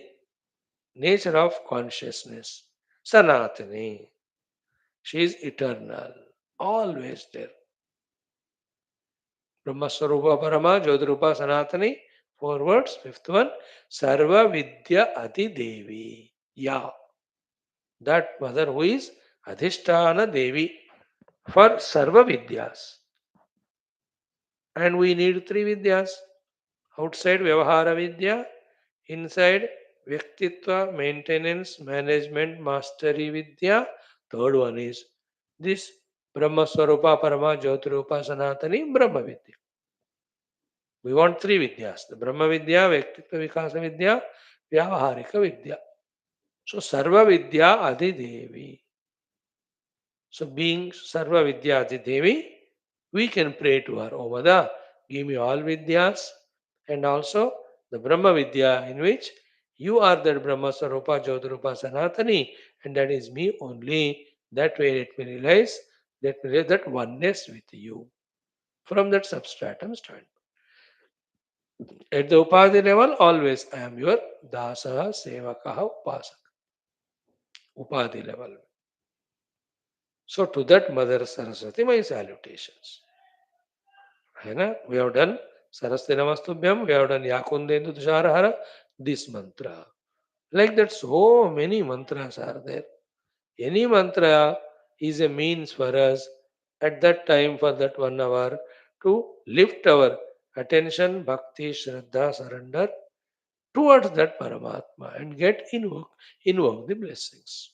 nature of consciousness. Sanatani, she is eternal, always there. Brahmaswarupa Parama, Jyotirupa Sanatani, 4 words. 5th one, Sarva Vidya Adi Devi. Ya, that mother who is Adhisthana Devi for Sarva Vidyas. And we need 3 Vidyas. Outside Vyavahara Vidya, inside Vyaktitva, Maintenance, Management, Mastery Vidya. Third one is this Brahma Swarupa Parama Jyotirupa Sanatani Brahma Vidya. We want 3 Vidyas. The Brahma Vidya, Vyaktitva Vikasa Vidya, Vyavaharika Vidya. So Sarva Vidya Adi Devi. So being Sarva Vidya Adi Devi, we can pray to her. Oh Mother, give me all Vidyas and also the Brahma Vidya in which you are that Brahma Swarupa Jyotirupa Sanatani and that is me only. That way let me realize that oneness with you. From that substratum stand. At the Upadhi level, always I am your Dasaha, Sevakaha, Upasaka. Upadhi level. So to that Mother Saraswati, my salutations. We have done Saraswati Namastubhyam, we have done Yakundendu Tusharahara, this mantra. Like that, so many mantras are there. Any mantra is a means for us at that time for that 1 hour to lift our attention, bhakti, shraddha, surrender towards that Paramatma and get invoke the blessings.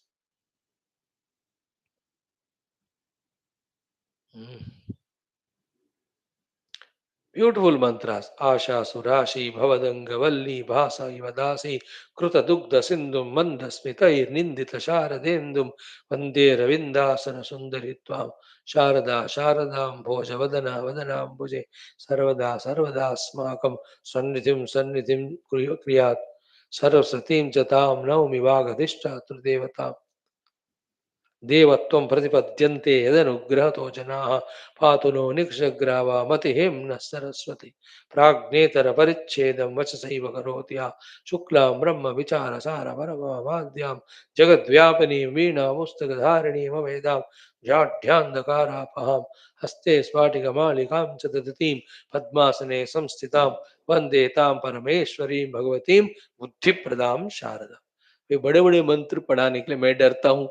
Beautiful mantras. Asha Surashi Bhavadanga Valli Bhasa Ivadasi Kruta Dugda Sindhum Mandasmitair Nindita Sharadendum Vande Ravindasana Sundaritvam Sharada Sharadam Bhojavadana Vadanam Bhuje Sarvada Sarvada Smakam Sannithim Sannithim Kriyat Saraswatim Chatam Naumi Vagadishta Trudevatam देवत्वं प्रतिपद्यन्ते यदनुग्रहतो जनाः पातु no निक्षग्रावा मतिहिं नः सरस्वती प्राज्ञेतरपरिच्छेदं वचसैव करोति या शुक्लां ब्रह्मविचारसारपरमाद्यां जगद्व्यापिनीं वीणामुस्तकधारिणीमवेदां जाढ्यान्धकारापहां हस्ते स्फाटिकमालिकां च ददतीं पद्मासने संस्थितां वन्दे तां परमेश्वरीं भगवतीं बुद्धिप्रदां शारदा. ये बड़े बड़े मंत्र पढ़ाने के लिए मैं डरता हूँ.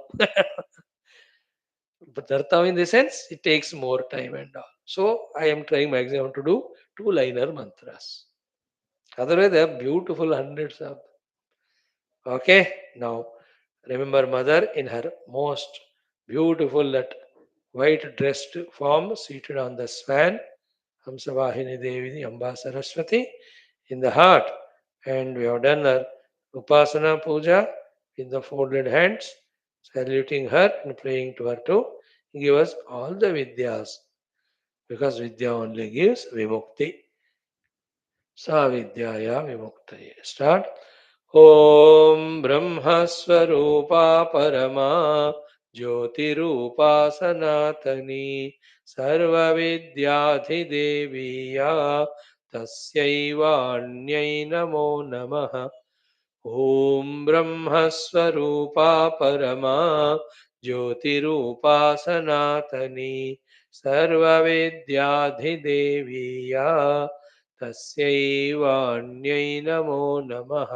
But Dharta in the sense, it takes more time and all. So I am trying maximum to do 2-liner mantras. Otherwise, they have beautiful hundreds of. Okay, now remember Mother in her most beautiful that white dressed form, seated on the swan, Hamsavahini Devi, Amba Saraswati, in the heart. And we have done her Upasana Puja in the folded hands, saluting her and praying to her to give us all the Vidyas. Because Vidya only gives Vimukti. Sa Vidyaya Vimuktaye. Start. Om Brahma Swarupa Parama Jyotirupa Sanatani Sarva Vidyadhi Deviya Tasyaiva Anyai Namo Namaha. ॐ ब्रह्मस्वरूपा परमा ज्योतिरूपा सनातनी सर्वविद्याधिदेवीया तस्यै वाण्यै नमो नमः।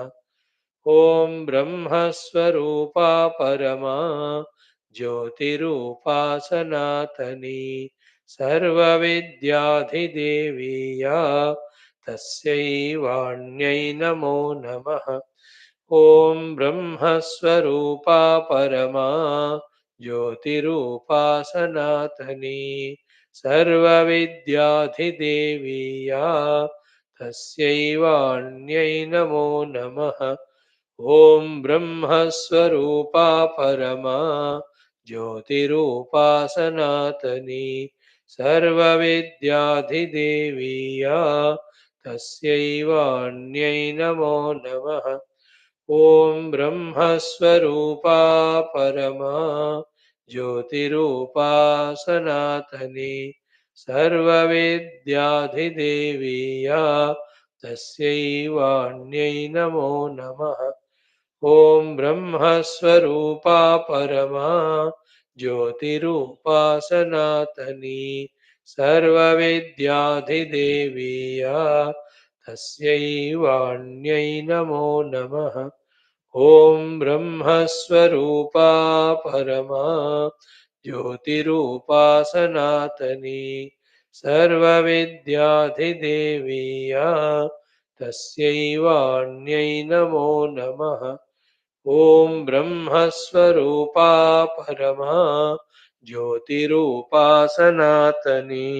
ॐ ब्रह्मस्वरूपा परमा ज्योतिरूपा सनातनी सर्वविद्याधिदेवीया तस्यै वाण्यै नमो नमः। ॐ ब्रह्मस्वरूपा परमा ज्योतिरूपा सनातनी सर्वविद्याधिदेवीया तस्यै वाण्यै नमो नमः। ॐ ब्रह्मस्वरूपा परमा ज्योतिरूपा सनातनी सर्वविद्याधिदेवीया तस्यै वाण्यै नमो नमः। ॐ ब्रह्मस्वरूपा परमा ज्योतिरूपा सनातनी सर्वविद्याधिदेवीया तस्यै वाण्यै नमो नमः। ॐ ब्रह्मस्वरूपा परमा ज्योतिरूपा सनातनी सर्वविद्याधिदेवीया तस्यै वाण्यै नमो नमः। ॐ ब्रह्मस्वरूपा परमा ज्योतिरूपा सनातनी सर्वविद्याधिदेवीया तस्यै वाण्यै नमो नमः। ॐ ब्रह्मस्वरूपा परमा ज्योतिरूपा सनातनी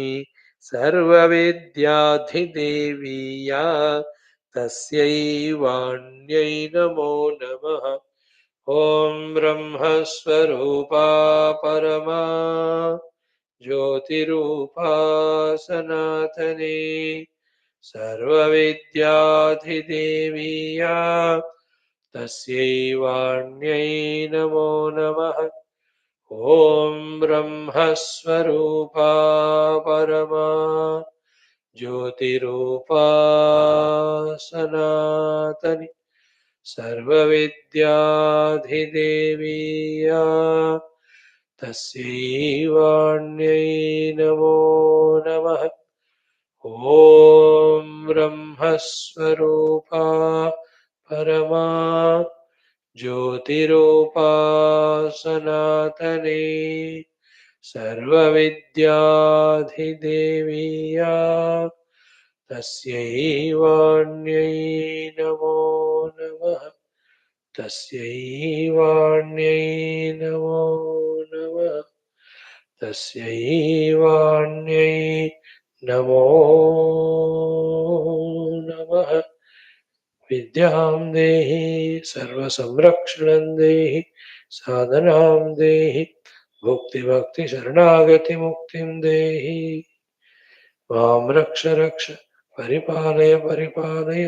सर्वविद्याधिदेवीया तस्यै वाण्यै नमो नमः। ॐ ब्रह्मस्वरूपा परमा ज्योतिरूपा सनातनी सर्वविद्याधिदेवीया तस्यै वाण्यै नमो नमः। ॐ ब्रह्मस्वरूपा परमा ज्योतिरूपा सनातनी सर्वविद्याधिदेवीया तस्यै वाण्यै नमो नमः। ॐ ब्रह्मस्वरूपा परमा ज्योतिरूपा सनातनी सर्वविद्याधिदेवीया तस्यै वाण्यै नमो नमः। तस्यै वाण्यै नमो नमः। तस्यै वाण्यै नमो नमः। विद्यां देहि सर्वसंरक्षणं देहि साधनां देहि भुक्तिभक्तिशरणागतिमुक्तिं देहि मां रक्ष रक्ष परिपालय परिपालय।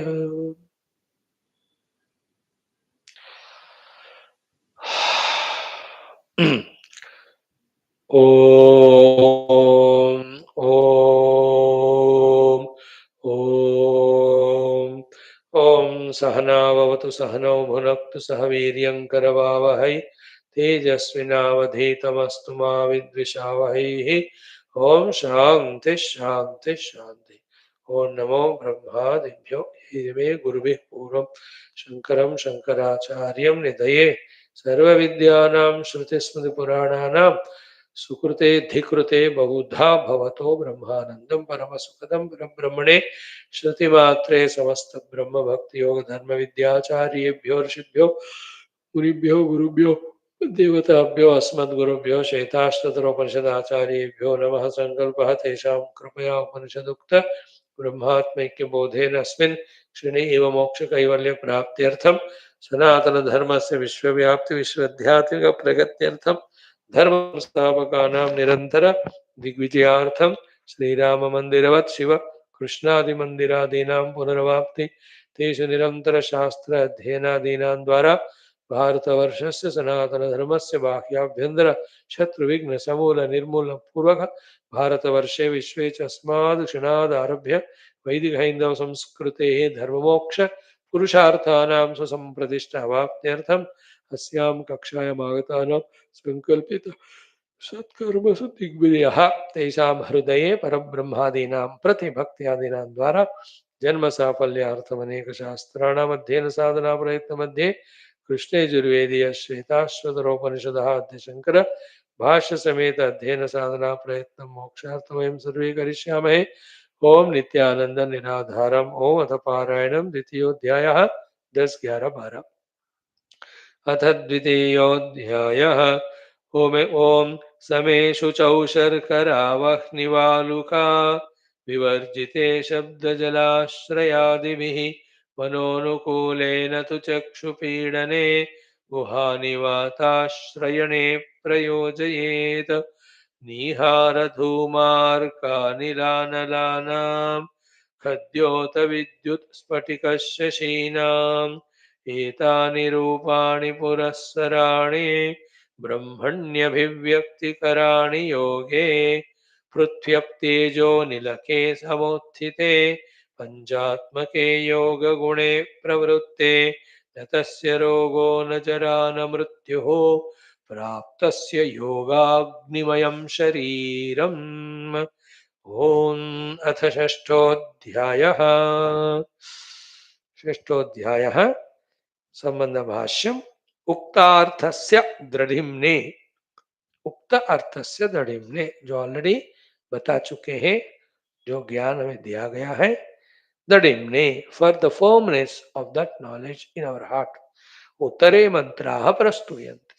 ॐ ॐ ॐ ॐ सहनाववतु सहनौ भुनक्तु सह वीर्यं करवावहै तेजस्विनावधीतमस्तु मा विद्विषावहैः। ॐ शान्ति शान्ति शान्ति। ॐ नमो ब्रह्मादिभ्यो ये मे गुरुभिः पूर्वं शङ्करं शङ्कराचार्यं निधये सर्वविद्यानां श्रुतिस्मृतिपुराणानां सुकृते धिकृते बहुधा भवतो ब्रह्मानन्दं परमसुखदं परब्रह्मणे श्रुतिमात्रे समस्त ब्रह्म भक्ति योग धर्म विद्याचार्येभ्यो ऋषिभ्यो गुरुभ्यो गुरुभ्यो देवताभ्यो अस्मद्गुरुभ्यो श्वेताश्वतरोपनिषदाचार्येभ्यो नमः। संकल्पः तेषां कृपया उपनिषदुक्त ब्रह्मात्मैक्यबोधेन अस्मिन् क्षणे एव मोक्षकैवल्यप्राप्त्यर्थं सनातनधर्मस्य विश्वव्याप्ति विश्वध्यात्मिकप्रगत्यर्थं धर्मस्थापकानां निरन्तर दिग्विजयार्थं श्रीराममन्दिरवत् शिव कृष्णादिमन्दिरादीनां पुनर्वाप्ति तेषु निरन्तरशास्त्र अध्ययनादीनां द्वारा भारतवर्षस्य सनातनधर्मस्य बाह्याभ्यन्तर शत्रुविघ्नसमूलनिर्मूलपूर्वक भारतवर्षे विश्वे च अस्माद् क्षणादारभ्य वैदिकहैन्दवसंस्कृतेः धर्ममोक्ष पुरुषार्थानां स्वसंप्रतिष्ठावाप्त्यर्थम् अस्यां कक्षायाम् आगतानां संकल्पित सत्कर्मसु दिग्विजयः तेषां हृदये परब्रह्मादीनां प्रतिभक्त्यादीनां द्वारा जन्म साफल्यार्थम् अनेक शास्त्राणाम् अध्ययन साधना प्रयत्न मध्ये कृष्णे यजुर्वेदीय श्वेताश्वतरोपनिषदः अद्य शंकर भाष्य समेत अध्ययन साधना प्रयत्न मोक्षार्थं वयं सर्वे करिष्यामहे। ओम नित्यानंद निराधारम ओम अथ पारायणम द्वितीयोऽध्यायः 10, 11, 12 अथ द्वितीयोऽध्यायः ओम ओम समेषु चौशर्करावह्निवालुका विवर्जिते शब्दजलाश्रयादिभिः मनोनुकूलेन तु चक्षुपीडने गुहानिवाताश्रयणे प्रयोजयेत् नीहारधूमार्कानिलानलानां खद्योत विद्युत् स्फटिकशशीनाम् एतानि रूपाणि पुरःसराणि ब्रह्मण्यभिव्यक्तिकराणि योगे पृथ्व्यप्तेजो निलके समुत्थिते पञ्चात्मके योगगुणे प्रवृत्ते न तस्य रोगो न जरा न मृत्युः प्राप्तस्य योगाग्निमयं शरीरम्। ओम अथ षष्ठोऽध्यायः षष्ठोऽध्यायः संबंध भाष्यम उक्तार्थस्य दृढ़िम्ने उक्त अर्थस्य दृढ़िम्ने जो ऑलरेडी बता चुके हैं, जो ज्ञान हमें दिया गया है। दृढ़िम्ने for the firmness of that knowledge in our heart उत्तरे मंत्राः प्रस्तूयन्ते।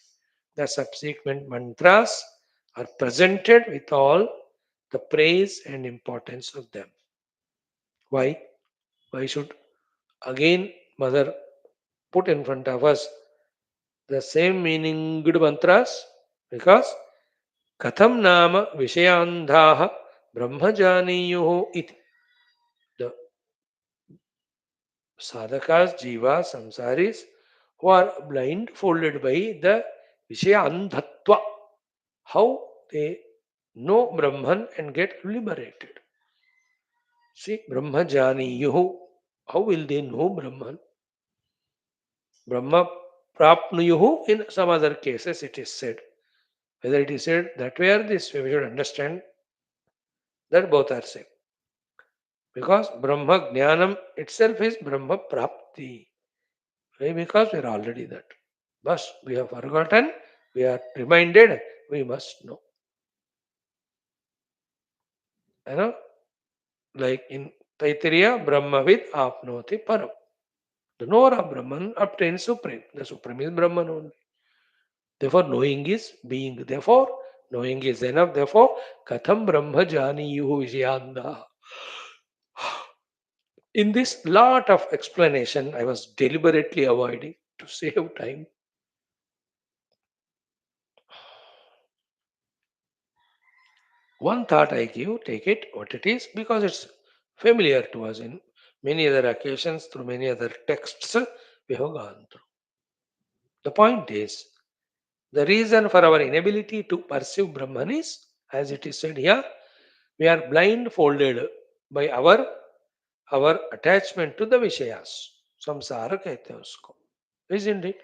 The subsequent mantras are presented with all the praise and importance of them. Why? Why should again Mother put in front of us the same meaning good mantras? Because katham nama vishayandhaha brahmajaniyuhu iti. The sadhakas, jivas, samsaris who are blindfolded by the vishayandhatva, how they know Brahman and get liberated. See, Brahmajaniyuhu, how will they know Brahman? Brahma prapnuyuhu, in some other cases it is said. Whether it is said that way or this way, we should understand that both are same. Because Brahma Jnanam itself is Brahma Prapti. Why? Because we are already that. But we have forgotten, we are reminded, we must know. You know, like in Taittiriya, Brahmavid apnoti param. The knower of Brahman obtains supreme. The supreme is Brahman only. Therefore, knowing is being. Therefore, knowing is enough. Therefore, katham brahma janiyuhu vijayanda. In this lot of explanation, I was deliberately avoiding to save time. One thought I give, take it what it is, because it's familiar to us in many other occasions, through many other texts we have gone through. The point is, the reason for our inability to perceive Brahman is, as it is said here, we are blindfolded by our attachment to the Vishayas. Samsara कहते हैं उसको. Isn't it?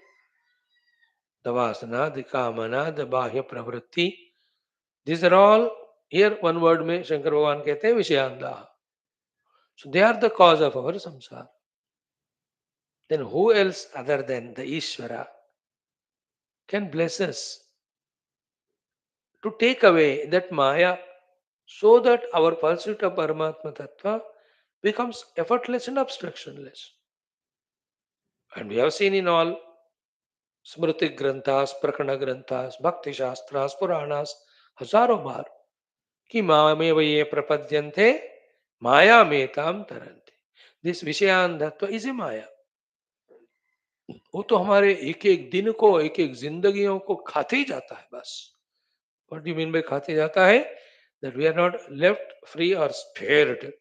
The Vasana, the Kamana, the Bahya Pravritti. These are all, here one word में शंकर भगवान कहते हैं विषयांधा. So they are the cause of our samsara. Then who else other than the Ishvara can bless us to take away that Maya so that our pursuit of Paramatma Tattva becomes effortless and obstructionless. And we have seen in all Smriti Granthas, Prakana Granthas, Bhakti Shastras, Puranas, हजारों बार कि मामे ये प्रपद्यन्ते माया में ताम तरन्ते. This विषयांधत्व is a माया. वो तो हमारे एक एक दिन को, एक एक जिंदगियों को खाते ही जाता है बस. व्हाट डू मीन बाय खाते जाता है? That we are not left free or spared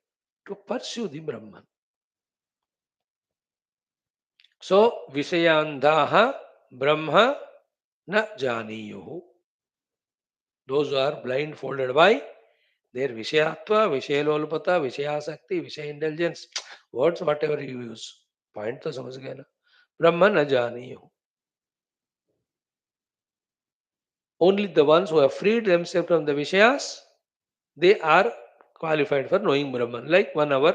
to pursue the Brahman. So, Vishayandaha Brahma na janiyuhu. Those who are blindfolded by their Vishayatva, Vishayalolpata, Vishayasakti, Vishaya indulgence, words whatever you use. Point तो समझ गए ना. ब्रह्म न जानी हो. Only the ones who have freed themselves from the Vishayas, they are qualified for knowing Brahman. Like 1 hour,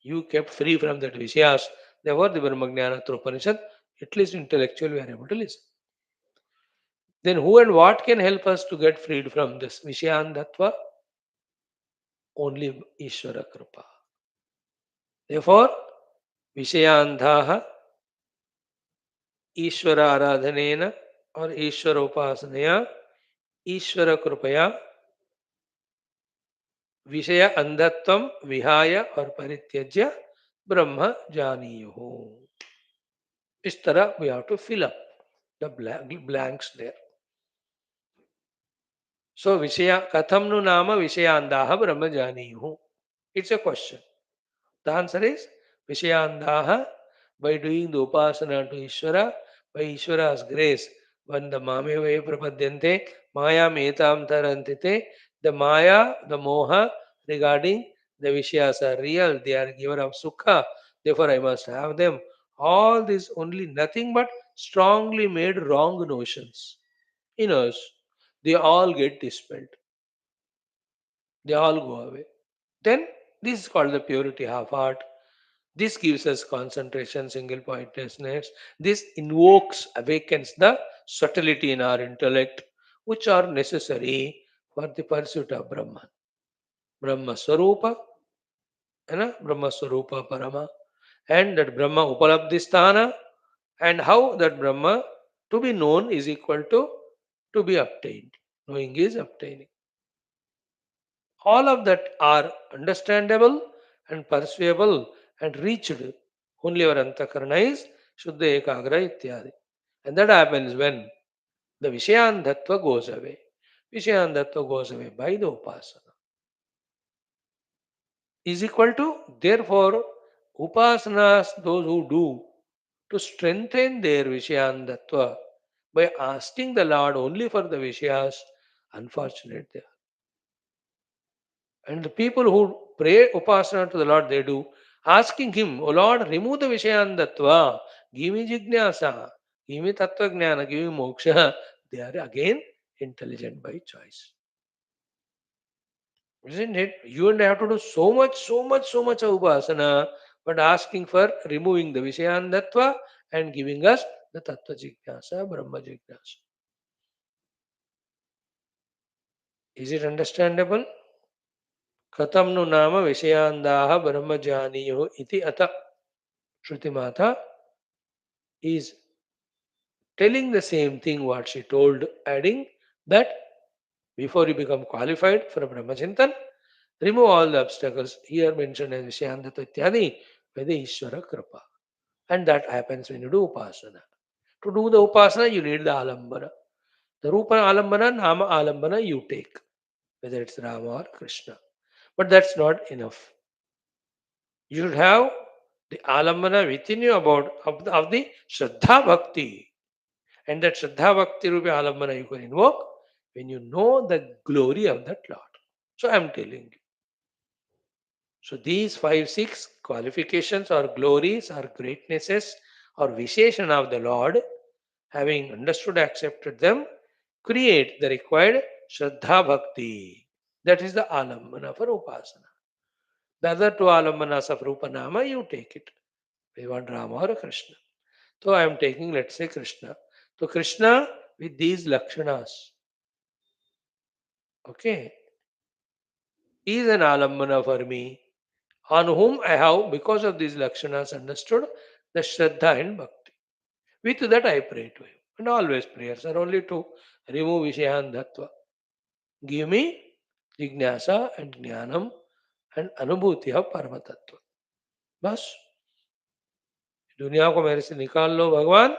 you kept free from that Vishayas, therefore the Brahmagnana through Upanishad, at least intellectually we are able to listen. Then who and what can help us to get freed from this Vishayandatva? Only Ishvara Kripa. Therefore, Vishayandhaha Ishvara Aradhanena or Ishvara Upasanaya Ishvara Kripaya विषय अंधत्वम विहाय और परित्यज्य ब्रह्म जानीयुः. इस तरह we have to fill up the blanks there. So विषय कथम नु नाम विषयांदाः ब्रह्म जानीयुः. It's a question. The answer is Vishayandaha, by doing the Upasana to Ishvara, by Ishvara's grace, when the Mamevaya Prapadyante, Maya Metam Tarantite, the Maya, the Moha regarding the Vishyas are real, they are giver of Sukha, therefore I must have them. All this only nothing but strongly made wrong notions in us. They all get dispelled, they all go away. Then this is called the purity of heart. This gives us concentration, single pointedness. This invokes, awakens the subtlety in our intellect, which are necessary for the pursuit of Brahman. Brahma Swarupa, Brahma Swarupa Parama, and that Brahma Upalabdhisthana, and how that Brahma to be known is equal to be obtained. Knowing is obtaining. All of that are understandable and perceivable and reached. Only our antakarana is Shuddha Ekagra Ityadi. And that happens when the Vishayandatva goes away. Vishayandatva goes away by the Upasana. Is equal to, therefore, Upasanas, those who do to strengthen their Vishayandatva by asking the Lord only for the Vishayas, unfortunate they are. And the people who pray Upasana to the Lord, they do, asking Him, O Lord, remove the Vishayandatva, give me Jignasa, give me Tattva Gnana, give me Moksha. They are again intelligent by choice. Isn't it? You and I have to do so much of Upasana, but asking for removing the Vishayandatva and giving us the Tattva Jignasa, Brahma Jignasa. Is it understandable? कथम नु नाम विषयांदाः ब्रह्मजानीयुः इति अत. Shruti Mata is telling the same thing what she told, adding that before you become qualified for a Brahmachintan, remove all the obstacles here mentioned as Vishayandata Ityadi by the Ishvara Kripa. And that happens when you do Upasana. To do the Upasana, you need the Alambana. The Rupa Alambana, Nama Alambana you take, whether it's Rama or Krishna. But that's not enough. You should have the alambana within you of the Shraddha Bhakti. And that Shraddha Bhakti Rupi alambana you can invoke when you know the glory of that Lord. So I am telling you. So these 5, 6 qualifications or glories or greatnesses or Visheshan of the Lord, having understood, accepted them, create the required Shraddha Bhakti. That is the alambana for Upasana. The other 2 alambanas of Rupa Nama, you take it. We want Rama or Krishna. So I am taking, let's say, Krishna. So Krishna with these lakshanas, okay, is an alambana for me, on whom I have, because of these lakshanas, understood the Shraddha and Bhakti. With that I pray to him. And always prayers are only to remove Vishayan Dhatva. Give me Jignasa and Jnanam and Anubhuti of Paramatatva. बस दुनिया को मेरे से निकाल लो भगवान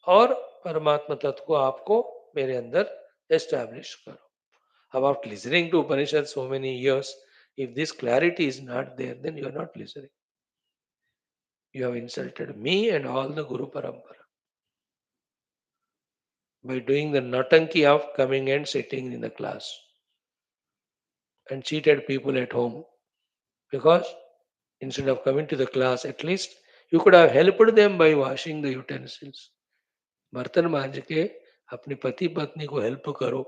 और परमात्मा तत्व को आपको मेरे अंदर एस्टैब्लिश करो. About listening to Upanishad so many years, if this clarity is not there, then you are not listening. You have insulted me and all the Guru Parampara by doing the natanki of coming and sitting in the class and cheated people at home, because instead of coming to the class, at least You could have helped them by washing the utensils. बर्तन मांज के अपने पति पत्नी को help करो,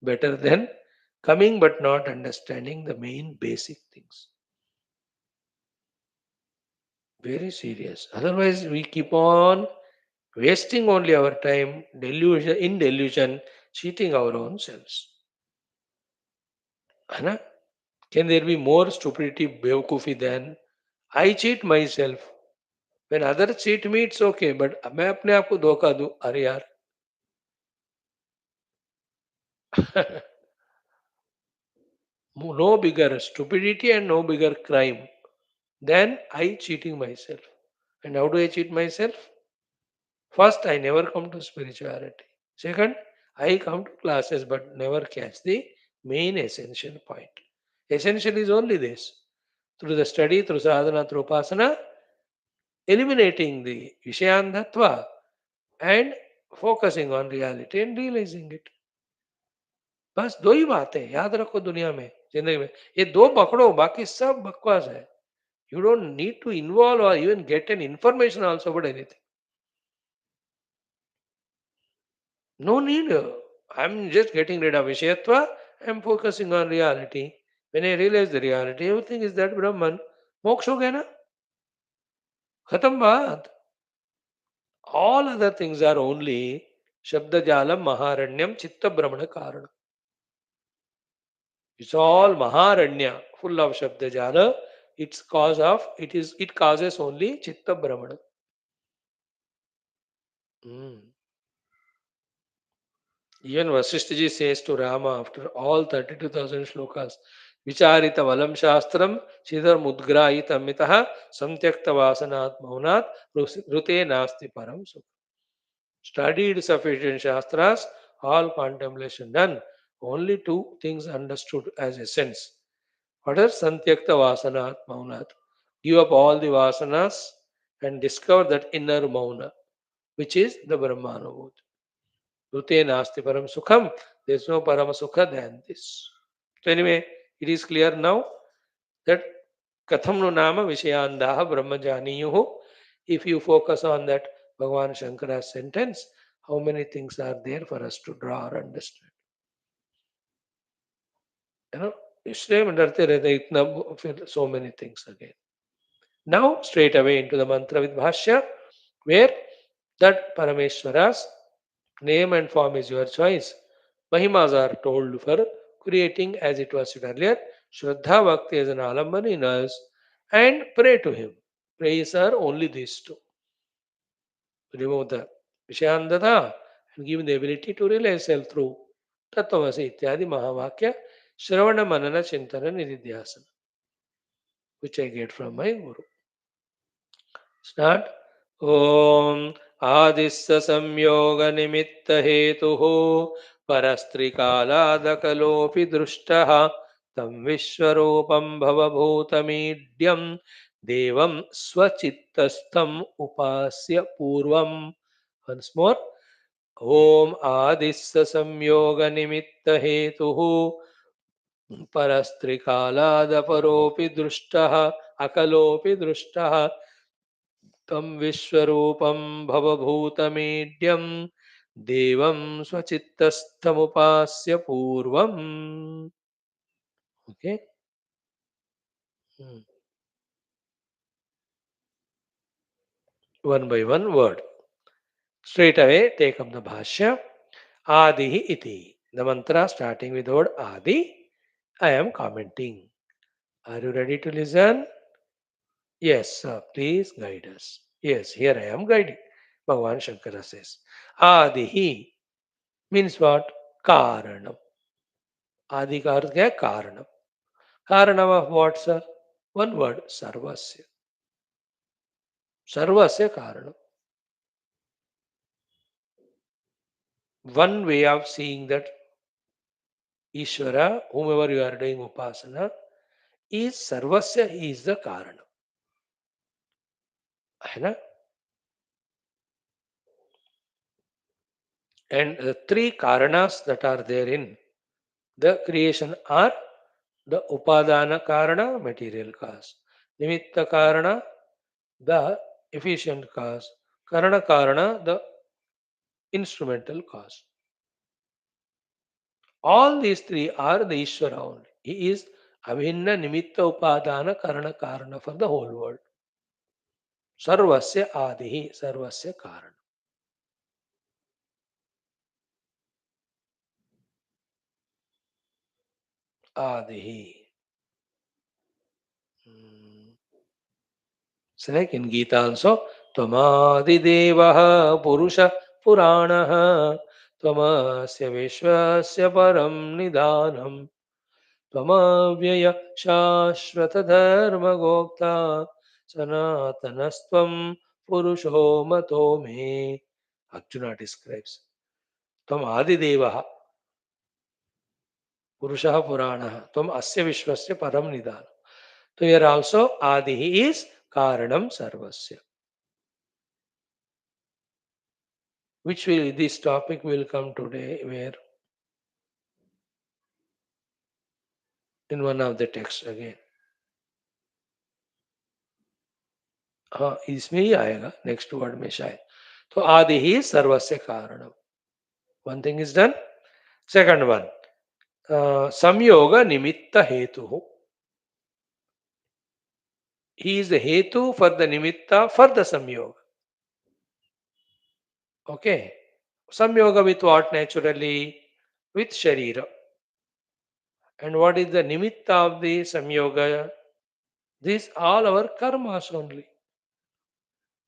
better than coming but not understanding the main basic things. Very serious. Otherwise, we keep on wasting only our time, delusion in delusion, cheating our own selves. है ना? Can there be more stupidity, बेवकूफी than I cheat myself? When others cheat me, it's okay, but मैं अपने आप को धोखा दूं, अरे यार. No bigger stupidity and no bigger crime than I cheating myself. And how do I cheat myself? First, I never come to spirituality. Second, I come to classes but never catch the main essential point. Essential is only this. Through the study, through sadhana, through upasana, eliminating the Vishayandatva and focusing on reality and realizing it. बस दो ही बातें याद रखो दुनिया में, जिंदगी में, ये दो पकड़ो, बाकी सब बकवास है. You don't need to involve or even get an information also about anything. No need. I'm just getting rid of Vishayatva. I'm focusing on reality. When I realize the reality, everything is that Brahman. मोक्ष हो गया ना, खत्म बात. All other things are only Shabda Jalam Maharanyam Chitta Brahmana Karana. It's all Maharanya, full of Shabda Jala. It causes only Chitta Brahmana. Hmm. Even Vasishthaji says to Rama after all 32,000 shlokas, Vicharita Valam Shastram, Chidar Mudgrahita Mitaha, Samtyakta Vasanat Maunat, Rute Nasti Param Sukha. Studied sufficient Shastras, all contemplation done, only two things understood as essence. What is Samtyakta Vasanat Maunat? Give up all the Vasanas and discover that inner Mauna, which is the Brahmanubhuti. Rute nasti param sukham. There is no param sukha than this. So anyway, it is clear now that katham no nama vishayandaha brahmajaniyuhu. If you focus on that Bhagavan Shankara's sentence, how many things are there for us to draw or understand? You know, इसलिए में डरते रहते इतना फिर so many things again. Now straight away into the mantra with Bhashya, where that Parameshwara's name and form is your choice. Mahimas are told for creating, as it was said earlier, Shraddha Bhakti as an Alambana in us and pray to him. Praise are only these two. Remove the Vishayandata and give the ability to realize self through Tattvamasi Ityadi Mahavakya Shravana Manana Chintana Nididhyasana, which I get from my Guru. Start. ॐ आदिस्य संयोगनिमित्तहेतुः परस्त्रिकालादकलोऽपि दृष्टः तं विश्वरूपं भवभूतमीड्यं देवं स्वचित्तस्थम् उपास्य पूर्वम्. Once more. ॐ आदिस्य संयोगनिमित्तहेतुः परस्त्रिकालादपरोऽपि दृष्टः अकलोऽपि दृष्टः तं विश्वरूपं भवभूतमीड्यं देवं स्वचित्तस्थमुपास्य पूर्वम्. Okay. One by one word. Straight away take up the Bhashya. Adihi iti. The mantra starting with the word Adi. I am commenting. Are you ready to listen? Yes, sir. Please guide us. Yes, here I am guiding. Bhagavan Shankara says. Adihi means what? Karanam. आदि का अर्थ क्या है? कारणम. कारणम of what sir? One word, सर्वस्य. सर्वस्य कारणम. One way of seeing that Ishvara, whomever you are doing upasana, is सर्वस्य, he is the कारणम. है ना? And the three karanas that are there in the creation are the upadana karana, material cause. Nimitta karana, the efficient cause. Karana Karana, the instrumental cause. All these three are the Ishvara only. He is Abhinna Nimitta Upadana Karana Karana for the whole world. Sarvasya Adihi, Sarvasya Karana. Adihi. So like in Gita also, Tvamadidevaha Purusha Puranaha Tvamasya Vishwasya Param Nidhanam Tvamavyaya Shashwatadharma Gokta Sanatanastvam Purusho Mato Me. Arjuna describes Tvam Adidevaha Purusha Puranaha Tvam Asya Vishwasya Param Nidhanam. So here also Adihi is Karanam Sarvasya. Which will this topic will come today where in one of the texts again. हाँ इसमें ही आएगा next word में शायद. तो आदि ही सर्वस्य कारणम. One thing is done. Second one संयोग निमित्त हेतु. He is the hetu for the nimitta for the samyoga. Okay. Samyoga with what naturally? With sharira. And what is the nimitta of the samyoga? These all our karmas only.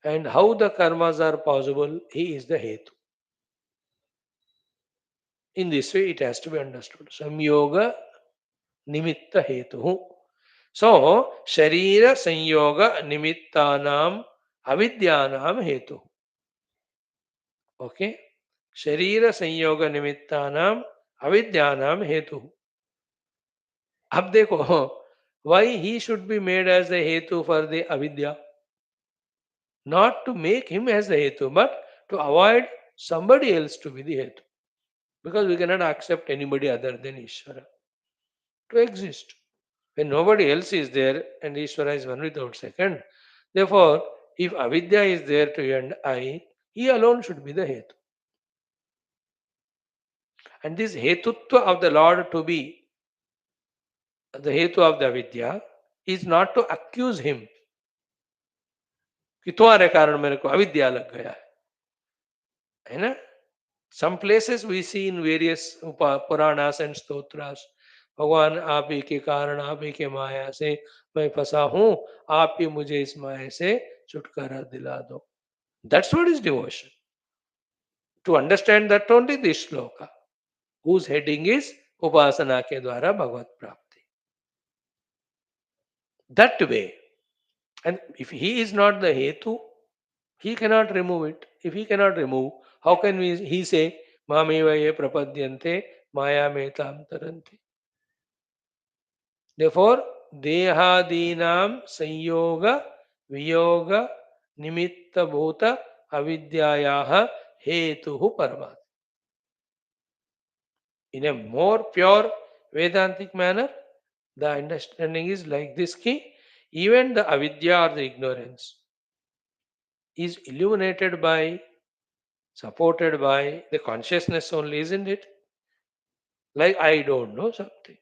And how the karmas are possible? He is the hetu. In this way, it has to be understood. Samyoga nimitta hetu. So, sharira sanyoga nimittanam avidyanam hetu. Okay? Sharira sanyoga nimittanam avidyanam hetu. अब देखो, why he should be made as the hetu for the avidya? Not to make him as the hetu, but to avoid somebody else to be the hetu. Because we cannot accept anybody other than Ishvara to exist. When nobody else is there and Ishvara is one without second, therefore, if avidya is there to you and I, he alone should be the hetu. And this hetutva of the Lord to be the hetu of the avidya is not to accuse him कि तुम्हारे कारण मेरे को अविद्या लग गया है ना. Some places we see in various Puranas and Stotras, भगवान आप ही के कारण आप ही के माया से मैं फंसा हूं, आप ही मुझे इस माया से छुटकारा दिला दो. That's what is devotion. To understand that only this shloka, whose heading is Upasana के द्वारा भगवत प्राप्ति. That way. And if he is not the hetu, he cannot remove it. If he cannot remove, how can he say, Mameva ye prapadyante maya metam taranti. Therefore, dehadinam sanyoga viyoga nimitta bhuta avidyayaha hetuhu paramat. In a more pure Vedantic manner, the understanding is like this ki, even the avidya or the ignorance is illuminated by, supported by the consciousness only, isn't it? Like I don't know something.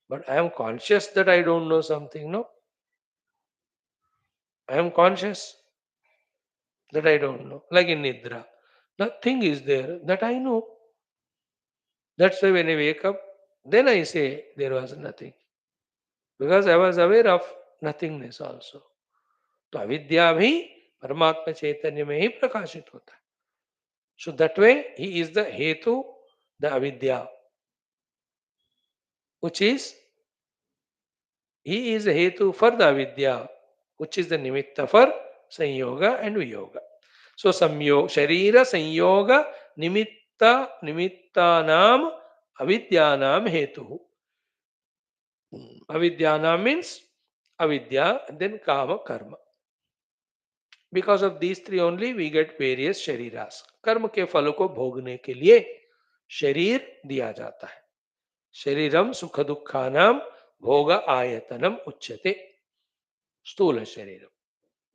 But I am conscious that I don't know something, no? I am conscious that I don't know. Like in Nidra. Nothing is there that I know. That's why when I wake up, then I say there was nothing. Because I was aware of nothingness also. तो अविद्या भी परमात्मा चैतन्य में ही प्रकाशित होता है. So that way he is the hetu, the avidya, which is he is the hetu for the avidya, which is the nimitta for sanyoga and viyoga. So samyog, sharira sanyoga nimittanam avidyanam hetu. Avidyanam means avidya and then kama karma. Because of these three only we get various shariras. कर्म के फलों को भोगने के लिए शरीर दिया जाता है. शरीरम सुख दुखानाम भोग आयतनम उच्यते. स्थूल शरीरम.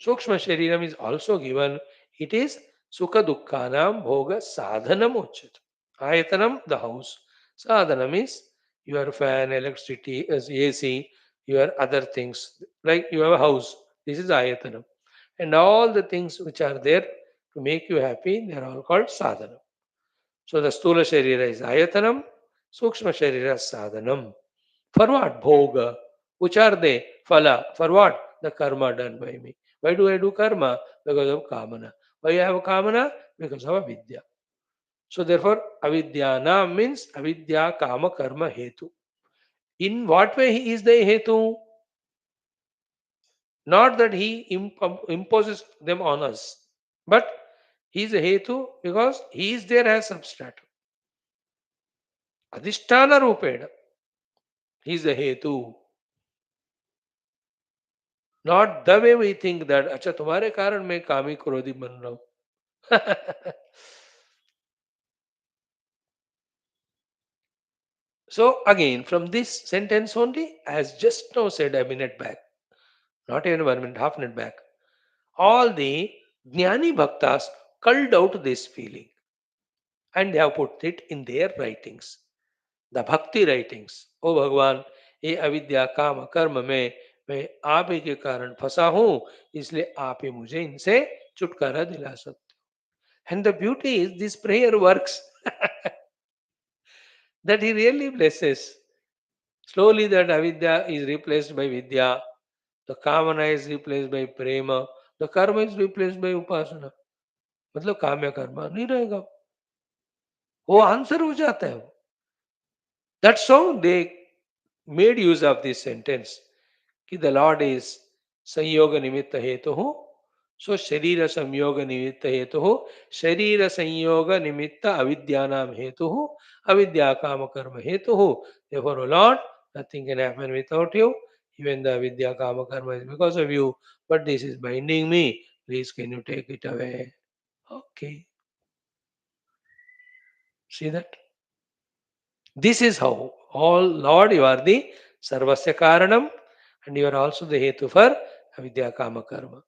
Sukshma Shariram is also given. It is Sukha Dukkhanam Bhoga Sadhanam Uchyate. Ayatanam, the house. Sadhanam is your fan, electricity, AC, your other things. Like you have a house. This is Ayatanam. And all the things which are there to make you happy, they are all called Sadhanam. So the Stula Sharira is Ayatanam, Sukshma Sharira is Sadhanam. For what? Bhoga. Which are they? Phala. For what? The karma done by me. Why do I do karma? Because of kamana. Why I have kamana? Because of avidya. So therefore, avidyana means avidya kama karma hetu. In what way he is the hetu? Not that he imposes them on us, but he is a hetu because he is there as substratum. Adhisthana rupeda. He is a hetu. Not the way we think that, अच्छा तुम्हारे कारण मैं कामी क्रोधी बन रहा हूं. So again, from this sentence only, as just now said a minute back, not even 1 minute, half minute back, all the Jnani Bhaktas culled out this feeling and they have put it in their writings, the Bhakti writings. ओ भगवान, ये अविद्या काम कर्म में मैं आप ही के कारण फंसा हूं, इसलिए आप ही मुझे इनसे छुटकारा दिला सकते हो. And the beauty is this prayer works. That he really blesses. Slowly that avidya is replaced by vidya, the kamana is replaced by prema, the karma is replaced by upasana. मतलब काम्य कर्म नहीं रहेगा, वो आंसर हो जाता है. That's how they made use of this sentence कि the Lord is संयोग निमित्त हेतु हो, सो शरीर संयोग निमित्त हेतु हो, शरीर संयोग निमित्त अविद्यानाम हेतु हो, अविद्या काम कर्म हेतु हो. Therefore, O Lord, nothing can happen without you. Even the avidya kama karma is because of you, but this is binding me. Please, can you take it away? Okay. See that? This is how, all Lord, you are the Sarvasya Karanam and you are also the Hetu for Avidya Kama Karma.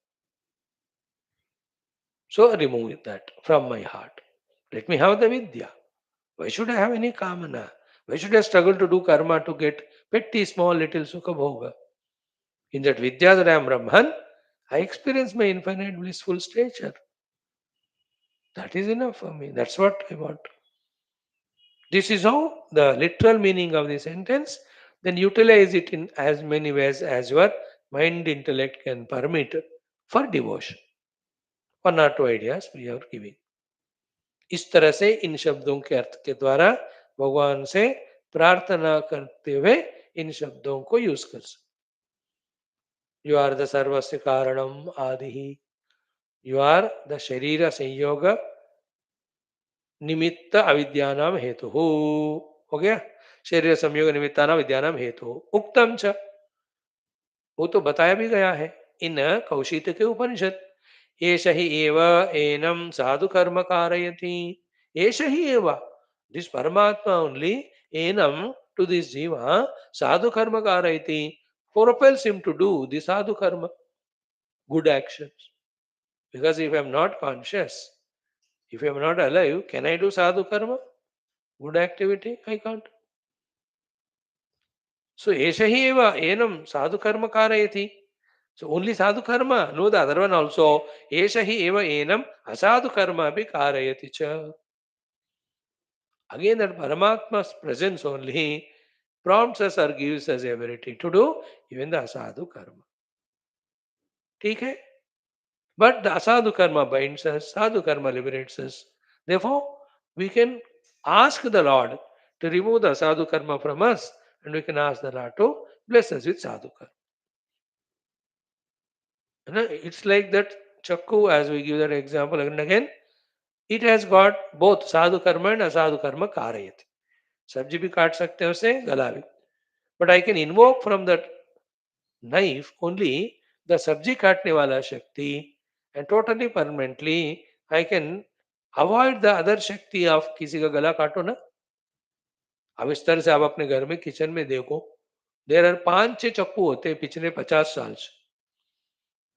So remove that from my heart. Let me have the Vidya. Why should I have any Kamana? Why should I struggle to do karma to get petty, small, little Sukha Bhoga? In that Vidya that I am Brahman, I experience my infinite blissful stature. That is enough for me. That's what I want. This is how the literal meaning of the sentence. Then utilize it in as many ways as your mind intellect can permit for devotion. 1 or 2 ideas we are giving. इस तरह से इन शब्दों के अर्थ के द्वारा भगवान से प्रार्थना करते हुए इन शब्दों को यूज कर सकते. यू आर द सर्वस्य कारणम आदि ही. यू आर द शरीर संयोग निमित्त अविद्यानाम हेतु हो गया. शरीर संयोग निमित्तानाम विद्यानाम हेतु उक्तम च, वो तो बताया भी गया है इन कौशिक के उपनिषद. एष ही एव एनम साधु कर्म कारयति. एष ही एव, दिस परमात्मा ओनली, एनम टू दिस जीवा साधु कर्म कारयति, propels him to do the sadhu karma, good actions. Because if I am not conscious, if I am not alive, can I do sadhu karma, good activity? I can't. So esha hi eva enam sadhu karma कारयति. So only sadhu karma? No, the other one also. Esha hi eva enam asadhu karma bhi कारयति cha. Again, that Paramatma's presence only prompts us or gives us ability to do even the asadhu karma. ठीक है? But the asadhu karma binds us, sadhu karma liberates us. Therefore, we can ask the Lord to remove the asadhu karma from us, and we can ask the Lord to bless us with sadhu karma. It's like that chakku, as we give that example again and again, it has got both sadhu karma and asadhu karma कारयति. सब्जी भी काट सकते हैं उसे, गला भी. But I can invoke from that knife only the sabji काटने वाला शक्ति, and totally permanently I can avoid the other शक्ति of किसी का गला काटो ना. अब इस तरह से आप अपने घर में किचन में देखो, देर आर 5-6 चक्कू होते हैं पिछले 50 साल से.